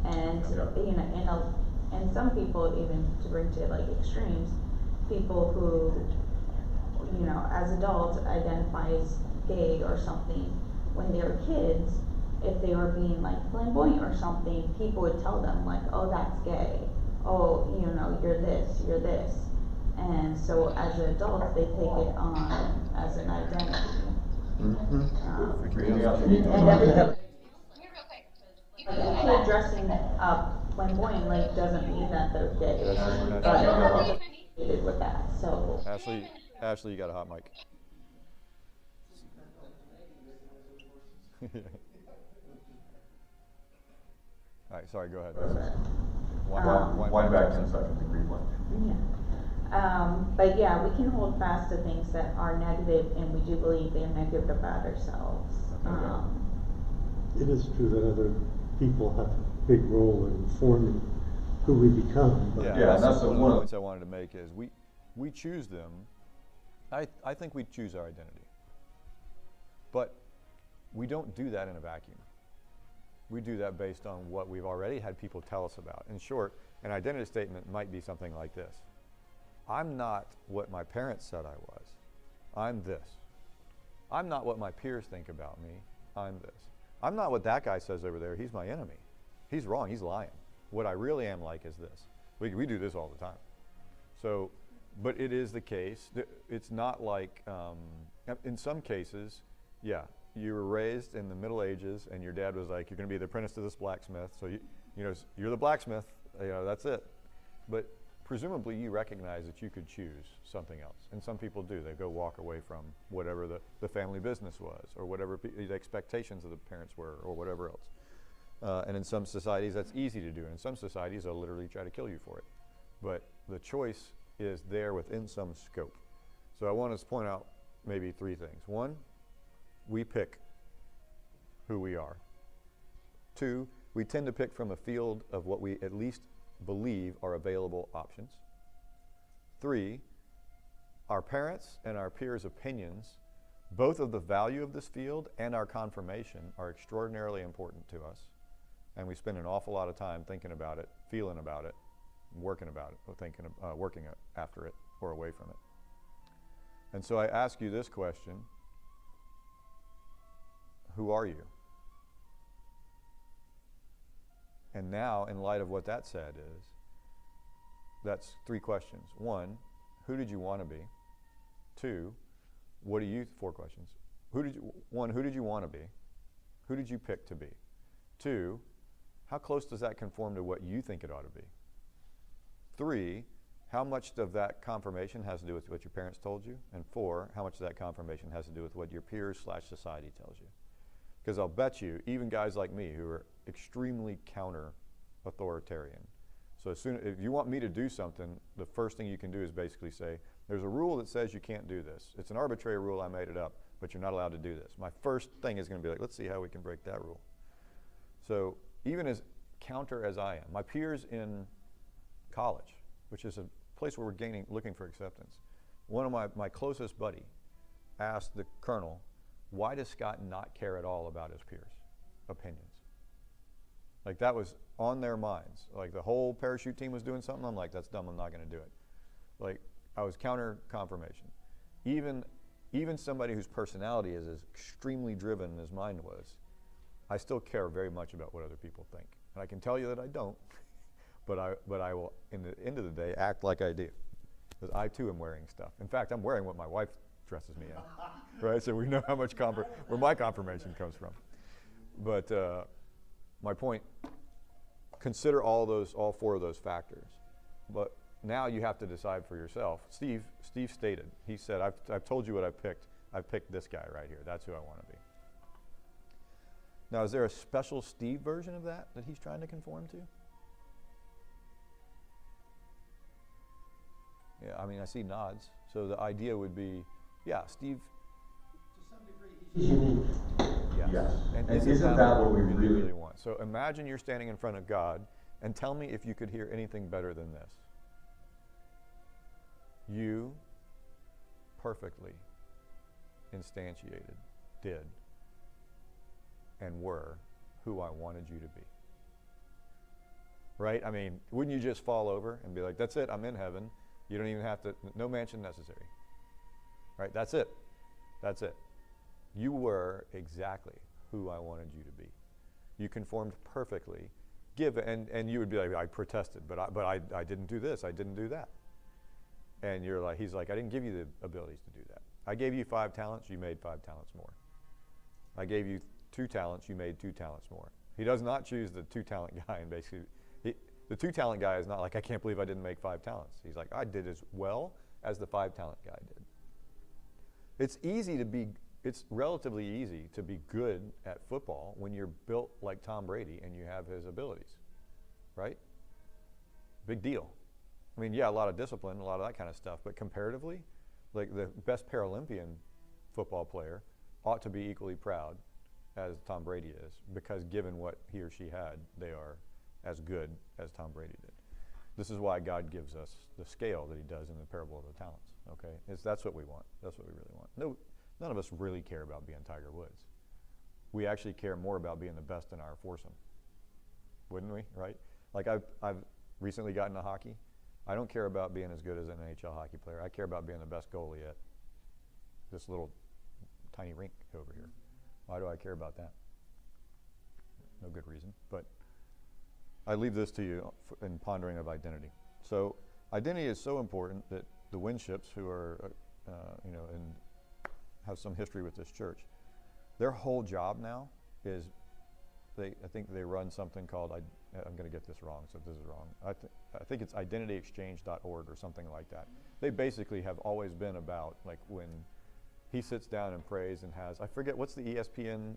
And and some people, even to bring to like extremes, people who as adults identify as gay or something, when they were kids, if they were being like flamboyant or something, people would tell them like, oh, that's gay. Oh, you're this. And so as adults, they take it on as an identity. And everything. A kid dressing up flamboyantly doesn't mean that they're gay. But with that, so. Ashley, you got a hot mic. All right, sorry, go ahead. Wind back 10 seconds, agree one. Yeah. But yeah, we can hold fast to things that are negative, and we do believe they're negative about ourselves. It is true that other people have a big role in forming who we become. But yeah, that's one of the points I wanted to make is we choose them. I think we choose our identity. But we don't do that in a vacuum. We do that based on what we've already had people tell us about. In short, an identity statement might be something like this. I'm not what my parents said I was. I'm this. I'm not what my peers think about me. I'm this. I'm not what that guy says over there. He's my enemy. He's wrong. He's lying. What I really am like is this. We do this all the time. So, but it is the case. It's not like, in some cases, yeah, you were raised in the Middle Ages and your dad was like, you're going to be the apprentice to this blacksmith. So you're the blacksmith. That's it. But presumably you recognize that you could choose something else. And some people do. They go walk away from whatever the family business was, or whatever the expectations of the parents were, or whatever else. And in some societies that's easy to do. And in some societies they'll literally try to kill you for it. But the choice is there within some scope. So I want to point out maybe 3 things. One, identity. 2, contentment. 3, coherence. 4, we pick who we are. 2, we tend to pick from a field of what we at least believe are available options. 3, our parents' and our peers' opinions, both of the value of this field and our confirmation, are extraordinarily important to us. And we spend an awful lot of time thinking about it, feeling about it, working about it, or working after it or away from it. And so I ask you this question: who are you? And now, in light of what that said, that's 3 questions. 1, who did you want to be? 2, 4 questions. 1, who did you want to be? Who did you pick to be? 2, how close does that conform to what you think it ought to be? 3, how much of that confirmation has to do with what your parents told you? And 4, how much of that confirmation has to do with what your peers/society tells you? Because I'll bet you, even guys like me who are extremely counter-authoritarian, so if you want me to do something, the first thing you can do is basically say, there's a rule that says you can't do this. It's an arbitrary rule, I made it up, but you're not allowed to do this. My first thing is going to be like, let's see how we can break that rule. So even as counter as I am, my peers in college, which is a place where we're looking for acceptance, one of my closest buddy asked the colonel, why does Scott not care at all about his peers' opinions? Like, that was on their minds. Like, the whole parachute team was doing something. I'm like, that's dumb, I'm not going to do it. Like, I was counter confirmation. Even somebody whose personality is as extremely driven as mine was, I still care very much about what other people think. And I can tell you that I don't, but I will, in the end of the day, act like I do. Because I too am wearing stuff. In fact, I'm wearing what my wife dresses me in. Right? So we know how much where my confirmation comes from. But my point, consider all 4 of those factors. But now you have to decide for yourself. Steve stated, he said, I've told you what I picked. I picked this guy right here. That's who I want to be. Now, is there a special Steve version of that he's trying to conform to? Yeah, I mean, I see nods. So the idea would be, yeah, Steve. To some degree, he's unique. Yes. And isn't that what we really want? So imagine you're standing in front of God, and tell me if you could hear anything better than this. You perfectly instantiated, did, and were who I wanted you to be. Right? I mean, wouldn't you just fall over and be like, that's it, I'm in heaven. You don't even have to, no mansion necessary. Right? That's it. That's it. You were exactly who I wanted you to be. You conformed perfectly. And you would be like, I protested, but I didn't do this, I didn't do that. And you're like, he's like, I didn't give you the abilities to do that. I gave you 5 talents, you made 5 talents more. I gave you 2 talents, you made 2 talents more. He does not choose the 2-talent guy, and basically, the 2-talent guy is not like, I can't believe I didn't make 5 talents. He's like, I did as well as the 5-talent guy did. It's relatively easy to be good at football when you're built like Tom Brady and you have his abilities, right? Big deal. I mean, yeah, a lot of discipline, a lot of that kind of stuff, but comparatively, like the best Paralympian football player ought to be equally proud as Tom Brady is, because given what he or she had, they are as good as Tom Brady did. This is why God gives us the scale that he does in the parable of the talents, okay? That's what we want. That's what we really want. No, none of us really care about being Tiger Woods. We actually care more about being the best in our foursome, wouldn't we, right? Like I've recently gotten to hockey. I don't care about being as good as an NHL hockey player. I care about being the best goalie at this little tiny rink over here. Why do I care about that? No good reason, but I leave this to you in pondering of identity. So identity is so important that the Winships, who are, and have some history with this church, their whole job now is, I think they run something called, I'm going to get this wrong, so if this is wrong, I think it's identityexchange.org or something like that. They basically have always been about, like, when he sits down and prays and has, I forget, what's the ESPN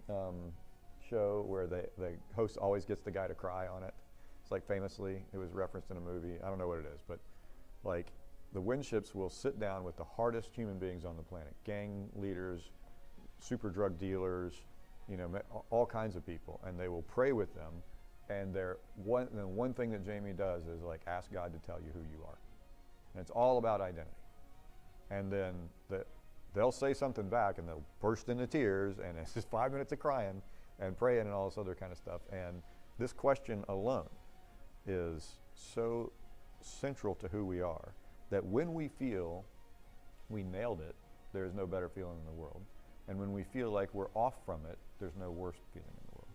show where the host always gets the guy to cry on it? It's like famously, it was referenced in a movie. I don't know what it is, but like the Winships will sit down with the hardest human beings on the planet, gang leaders, super drug dealers, all kinds of people, and they will pray with them. And the one thing that Jamie does is like ask God to tell you who you are, and it's all about identity. And then they'll say something back, and they'll burst into tears, and it's just 5 minutes of crying and praying and all this other kind of stuff. And this question alone is so central to who we are that when we feel we nailed it, there is no better feeling in the world. And when we feel like we're off from it, there's no worse feeling in the world.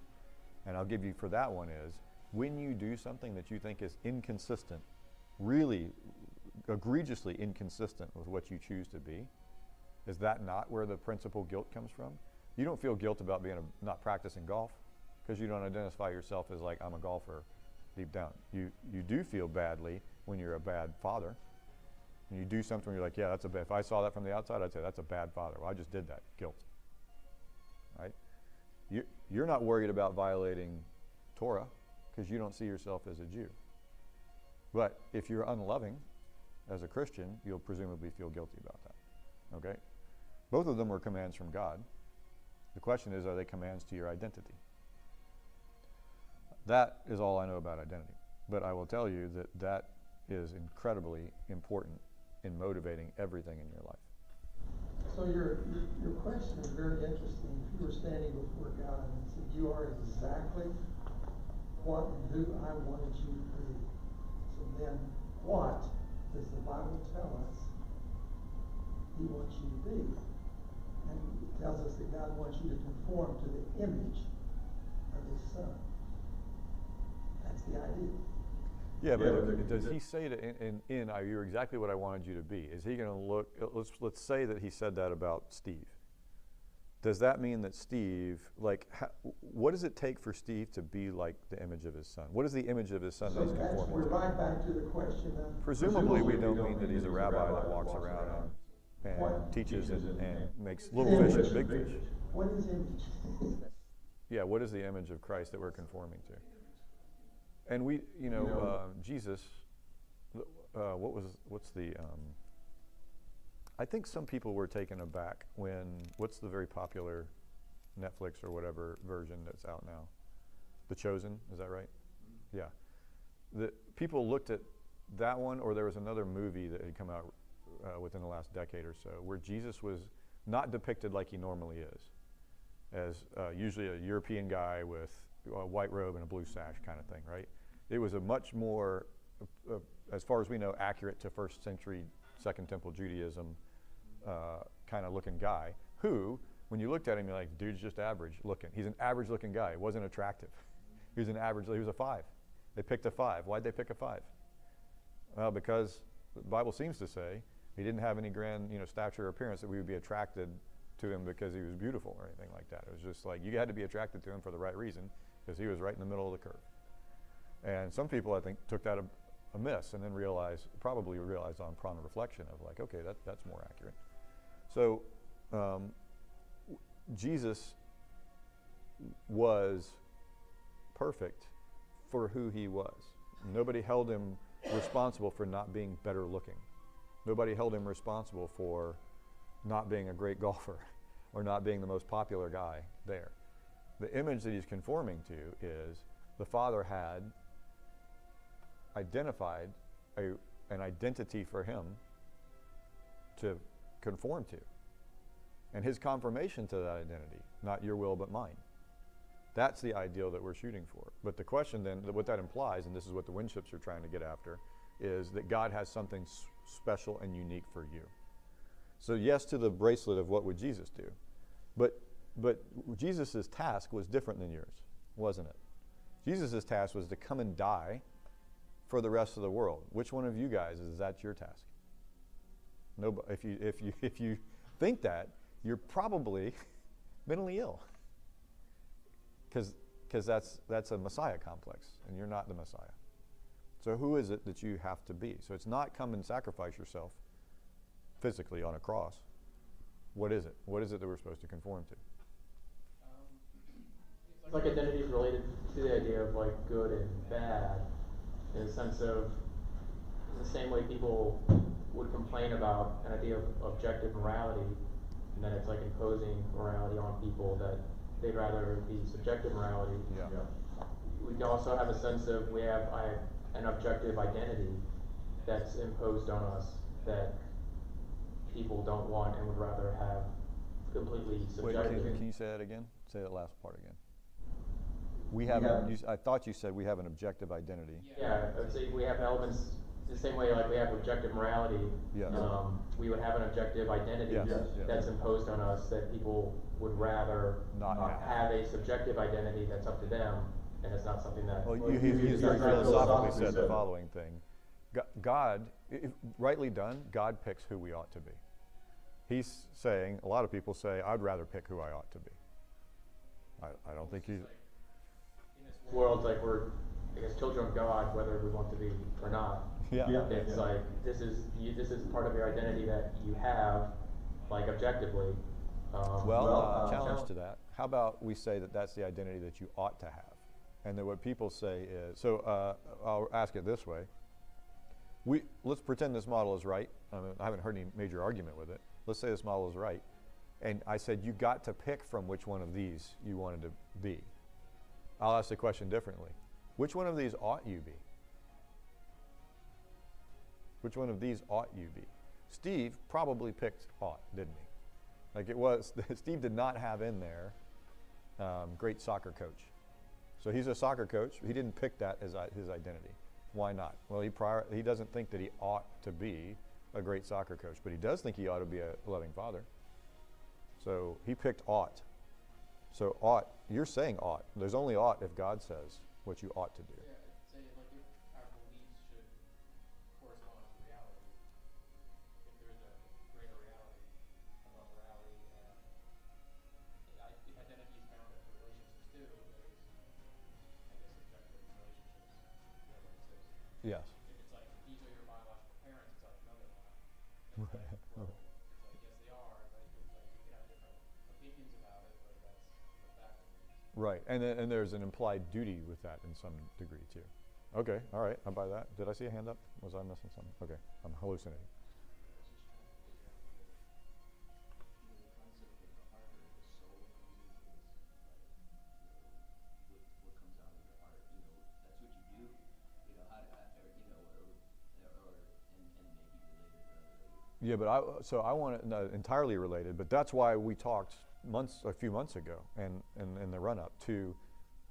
And I'll give you for that one is, when you do something that you think is inconsistent, really egregiously inconsistent with what you choose to be, is that not where the principal guilt comes from? You don't feel guilt about not practicing golf because you don't identify yourself as like, I'm a golfer deep down. You do feel badly when you're a bad father. And you do something where you're like, yeah, that's a bad, if I saw that from the outside, I'd say that's a bad father. Well, I just did that, guilt, right? You're not worried about violating Torah because you don't see yourself as a Jew. But if you're unloving as a Christian, you'll presumably feel guilty about that, okay? Both of them were commands from God. The question is, are they commands to your identity? That is all I know about identity. But I will tell you that that is incredibly important in motivating everything in your life. So your question is very interesting. If you were standing before God and said, you are exactly what and who I wanted you to be. So then what does the Bible tell us he wants you to be? And it tells us that God wants you to conform to the image of his Son. That's the idea. Yeah, but does he say to you're exactly what I wanted you to be? Is he going to look, let's say that he said that about Steve. Does that mean that Steve, what does it take for Steve to be like the image of his son? What is the image of his son that he's conforming to? We're right back to the question of... Presumably we don't mean that he's a rabbi that walks around and teaches and makes little fish into big fish. What is image? Yeah, what is the image of Christ that we're conforming to? And we, Jesus, I think some people were taken aback when, what's the very popular Netflix or whatever version that's out now? The Chosen, is that right? Yeah. The people looked at that one, or there was another movie that had come out within the last decade or so, where Jesus was not depicted like he normally is, as usually a European guy with a white robe and a blue sash kind of thing, right? It was a much more, as far as we know, accurate to first century Second Temple Judaism kind of looking guy who, when you looked at him, you're like, dude's just average looking. He's an average looking guy. He wasn't attractive. He was he was a 5. They picked a 5. Why'd they pick a 5? Well, because the Bible seems to say he didn't have any grand, stature or appearance that we would be attracted to him because he was beautiful or anything like that. It was just like you had to be attracted to him for the right reason because he was right in the middle of the curve. And some people, I think, took that amiss and then probably realized on prompt reflection of like, okay, that's more accurate. So Jesus was perfect for who he was. Nobody held him responsible for not being better looking. Nobody held him responsible for not being a great golfer or not being the most popular guy there. The image that he's conforming to is the Father had identified an identity for him to conform to. And his confirmation to that identity, not your will but mine. That's the ideal that we're shooting for. But the question then, what that implies, and this is what the Winships are trying to get after, is that God has something special and unique for you. So yes to the bracelet of what would Jesus do. But Jesus' task was different than yours, wasn't it? Jesus' task was to come and die for the rest of the world. Which one of you guys is that your task? Nobody. If you think that, you're probably mentally ill. Because that's a Messiah complex, and you're not the Messiah. So who is it that you have to be? So it's not come and sacrifice yourself physically on a cross. What is it? What is it that we're supposed to conform to? It's like identity is related to the idea of like good and bad, in the sense of the same way people would complain about an idea of objective morality. and then it's like imposing morality on people that they'd rather be subjective morality. Yeah. We can also have a sense of an objective identity that's imposed on us that people don't want and would rather have completely Wait, subjective. can you say that again? Say that last part again. We have. I thought you said we have an objective identity. Yeah, I would say we have elements the same way like we have objective morality. Yes. We would have an objective identity Yes, yes. that's imposed on us that people would rather Not have a subjective identity that's up to them, and it's not something that. Well, he very philosophically said the following thing. God, if rightly done, God picks who we ought to be. He's saying, a lot of people say, I'd rather pick who I ought to be. I don't think he's... In this world, like we're, I guess, children of God, whether we want to be or not. Yeah. It's like, this is part of your identity that you have, like, objectively. Challenge to that. How about we say that that's the identity that you ought to have? And that what people say is, so I'll ask it this way. Let's pretend this model is right. I haven't heard any major argument with it. Let's say this model is right. And I said you got to pick from which one of these you wanted to be. I'll ask the question differently. Which one of these ought you be? Which one of these ought you be? Steve probably picked ought, didn't he? Like it was, Steve did not have in there great soccer coach. So he's a soccer coach. He didn't pick that as his identity. Why not? Well, he doesn't think that he ought to be a great soccer coach, but he does think he ought to be a loving father. So he picked ought. So ought, you're saying ought. There's only ought if God says what you ought to do. Yeah, say like if our beliefs should correspond to reality. If there's a greater reality above morality, and if identity is found in relationships too, there's, I guess, subjective relationships. Yes. If it's like these are your biological parents, it's like no, they're not. It's like, well, it's like yes, they are, but it's like you can have different opinions about it, but that's the fact. Right, and there's an implied duty with that in some degree too. Okay, all right, I buy that. Did I see a hand up? Was I missing something? Okay, I'm hallucinating. Yeah, but I want it entirely related, but that's why we talked a few months ago and in the run-up to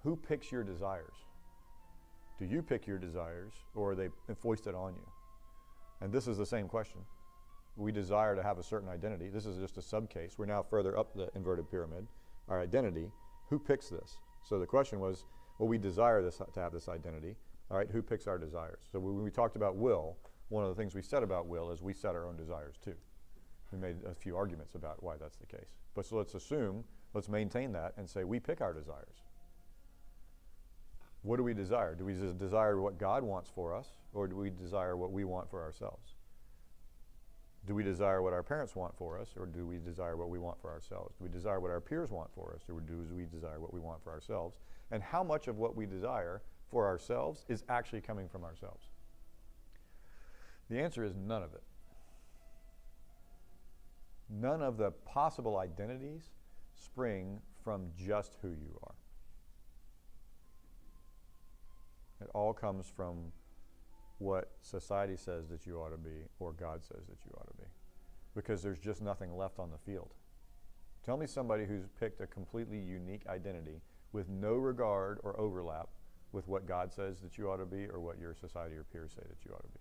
who picks your desires. Do you pick your desires or are they foisted on you? And this is the same question. We desire to have a certain identity. This is just a subcase. We're now further up the inverted pyramid. Our identity, who picks this? So the question was, well, we desire this to have this identity. All right, who picks our desires? So when we talked about will, one of the things we said about will is we set our own desires too. We made a few arguments about why that's the case. But so let's maintain that and say we pick our desires. What do we desire? Do we just desire what God wants for us, or do we desire what we want for ourselves? Do we desire what our parents want for us, or do we desire what we want for ourselves? Do we desire what our peers want for us, or do we desire what we want for ourselves? And how much of what we desire for ourselves is actually coming from ourselves? The answer is none of it. None of the possible identities spring from just who you are. It all comes from what society says that you ought to be or God says that you ought to be. Because there's just nothing left on the field. Tell me somebody who's picked a completely unique identity with no regard or overlap with what God says that you ought to be or what your society or peers say that you ought to be.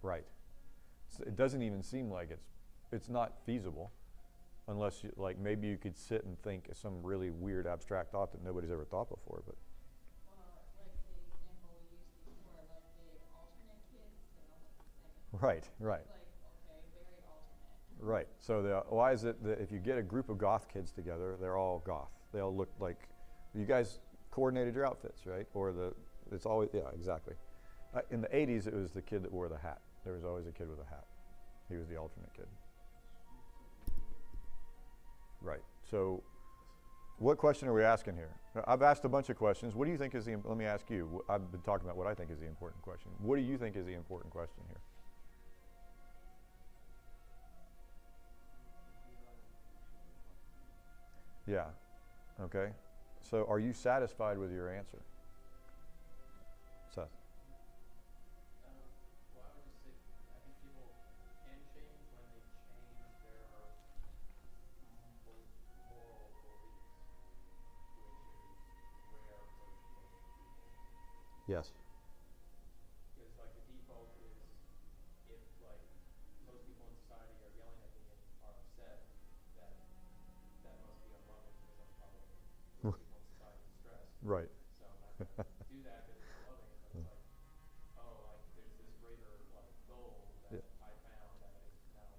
Right. It doesn't even seem like it's not feasible unless you, like maybe you could sit and think of some really weird abstract thought that nobody's ever thought before. But Like the example we used before, like the alternate kids, they're almost the same. right. Like, okay, very alternate. Right. So why is it that if you get a group of goth kids together, they're all goth? They all look like you guys coordinated your outfits, right? Or it's always exactly. In the 80s, it was the kid that wore the hat. There was always a kid with a hat. He was the alternate kid. Right. So what question are we asking here? I've asked a bunch of questions. What do you think is let me ask you. I've been talking about what I think is the important question. What do you think is the important question here? Yeah. Okay. So are you satisfied with your answer? Seth? Well, I would just say, I think people can change when they change their moral beliefs, which is rare for most people. Yes. Because like the default is, if like most people in society are yelling at me and are upset, that must be unloving because I'm probably most people in society stressed. Right. So I'm not going to do that because it's unloving. But it's like, oh, like there's this greater like goal that I found that is now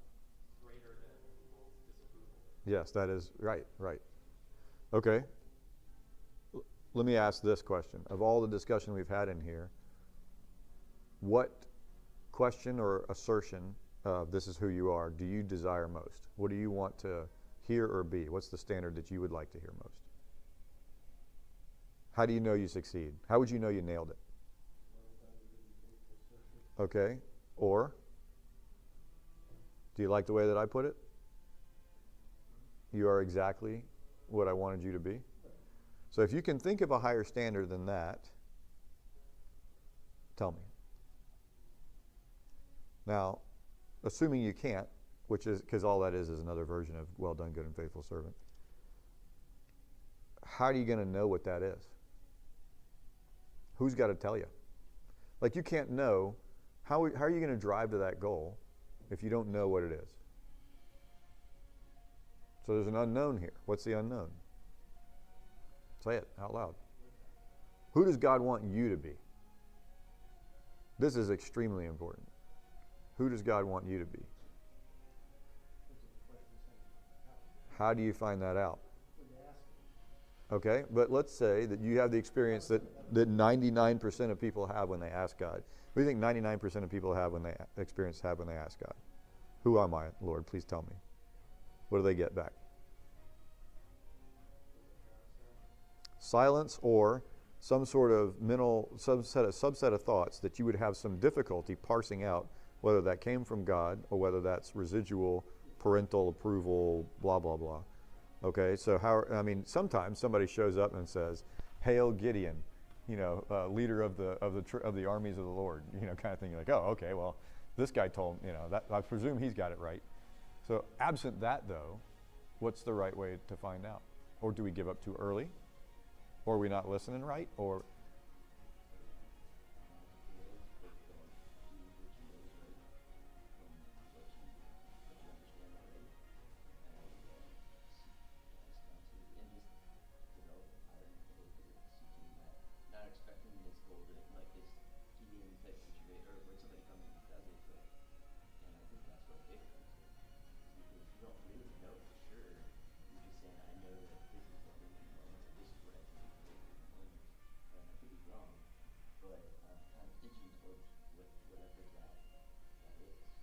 greater than people's disapproval. Yes, that is right. Right. Okay. Let me ask this question. Of all the discussion we've had in here, what question or assertion of this is who you are do you desire most? What do you want to hear or be? What's the standard that you would like to hear most? How do you know you succeed? How would you know you nailed it? Okay. Or, do you like the way that I put it? You are exactly what I wanted you to be. So if you can think of a higher standard than that, tell me. Now, assuming you can't, which is, because all that is another version of well done, good and faithful servant, how are you going to know what that is? Who's got to tell you? Like, you can't know, how are you going to drive to that goal if you don't know what it is? So there's an unknown here. What's the unknown? Say it out loud. Who does God want you to be? This is extremely important. Who does God want you to be? How do you find that out? Okay, but let's say that you have the experience that 99% of people have when they ask God. What do you think 99% of people have when they ask God? Who am I, Lord? Please tell me. What do they get back? Silence, or some sort of mental subset of thoughts that you would have some difficulty parsing out whether that came from God or whether that's residual parental approval, blah, blah, blah. Okay, so sometimes somebody shows up and says, "Hail Gideon, leader of the armies of the Lord," kind of thing. You're like, "Oh, okay, well, this guy told, that I presume he's got it right." So absent that, though, what's the right way to find out? Or do we give up too early? Or are we not listening right? Or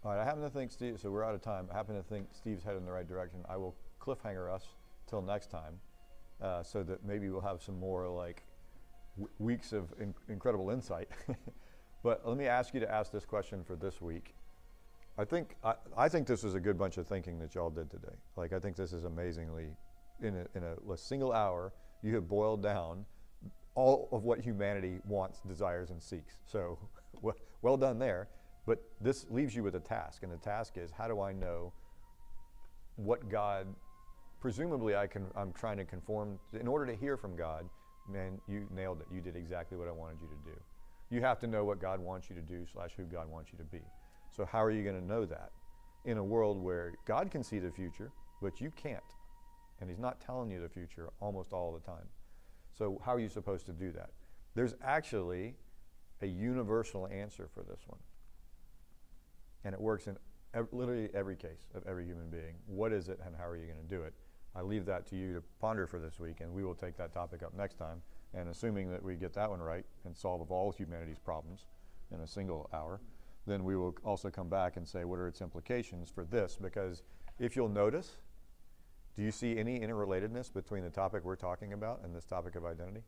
all right, I happen to think Steve, so we're out of time. I happen to think Steve's headed in the right direction. I will cliffhanger us till next time, so that maybe we'll have some more weeks of incredible insight. But let me ask you to ask this question for this week. I think this was a good bunch of thinking that y'all did today. I think this is amazingly, in a single hour, you have boiled down all of what humanity wants, desires, and seeks. So well done there. But this leaves you with a task, and the task is, how do I know what God, presumably I'm trying to conform, in order to hear from God. Man, you nailed it. You did exactly what I wanted you to do. You have to know what God wants you to do / who God wants you to be. So how are you going to know that in a world where God can see the future, but you can't? And he's not telling you the future almost all the time. So how are you supposed to do that? There's actually a universal answer for this one. And it works in literally every case of every human being. What is it, and how are you going to do it? I leave that to you to ponder for this week, and we will take that topic up next time. And assuming that we get that one right and solve all humanity's problems in a single hour, then we will also come back and say, what are its implications for this? Because if you'll notice, do you see any interrelatedness between the topic we're talking about and this topic of identity?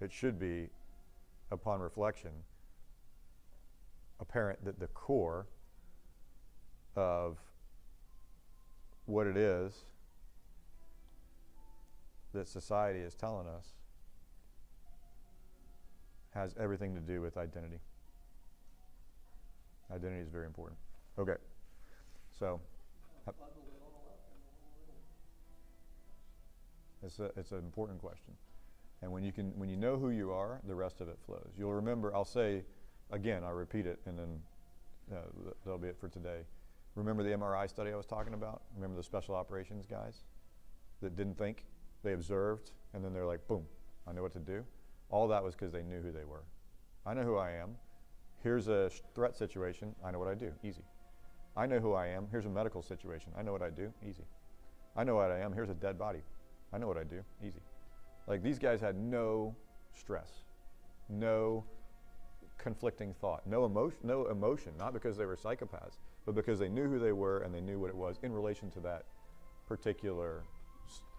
It should be, upon reflection, apparent that the core of what it is that society is telling us has everything to do with identity. Identity is very important. Okay, so it's an important question, and when you know who you are, the rest of it flows. You'll remember. I'll say again. I'll repeat it, and then that'll be it for today. Remember the MRI study I was talking about? Remember the special operations guys that didn't think? They observed, and then they're like, boom, I know what to do. All that was because they knew who they were. I know who I am. Here's a threat situation. I know what I do. Easy. I know who I am. Here's a medical situation. I know what I do. Easy. I know what I am. Here's a dead body. I know what I do. Easy. Like, these guys had no stress, no conflicting thought, no emotion, not because they were psychopaths, but because they knew who they were and they knew what it was in relation to that particular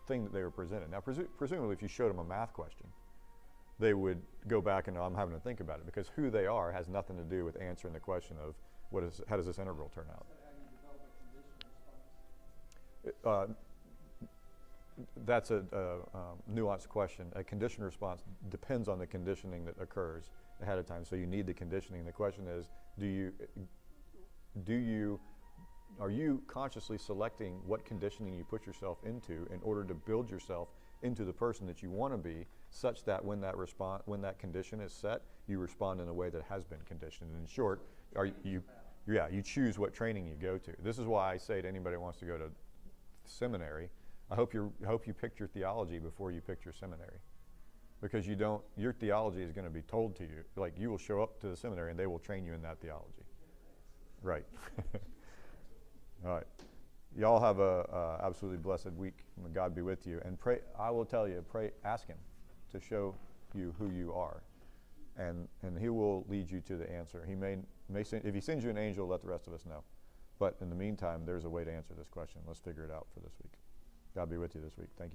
thing that they were presented. Now, presumably, if you showed them a math question, they would go back and, I'm having to think about it, because who they are has nothing to do with answering the question of how does this integral turn out? That's a nuanced question. A conditioned response depends on the conditioning that occurs ahead of time. So you need the conditioning. The question is, are you consciously selecting what conditioning you put yourself into in order to build yourself into the person that you want to be, such that when that condition is set, you respond in a way that has been conditioned. And in short, you choose what training you go to. This is why I say to anybody who wants to go to seminary, I hope you picked your theology before you picked your seminary, because your theology is going to be told to you. Like, you will show up to the seminary and they will train you in that theology. Right. All right. Y'all have a absolutely blessed week. May God be with you. And pray. I will tell you, pray. Ask Him to show you who you are, and He will lead you to the answer. He may send, if He sends you an angel, let the rest of us know. But in the meantime, there's a way to answer this question. Let's figure it out for this week. God be with you this week. Thank you.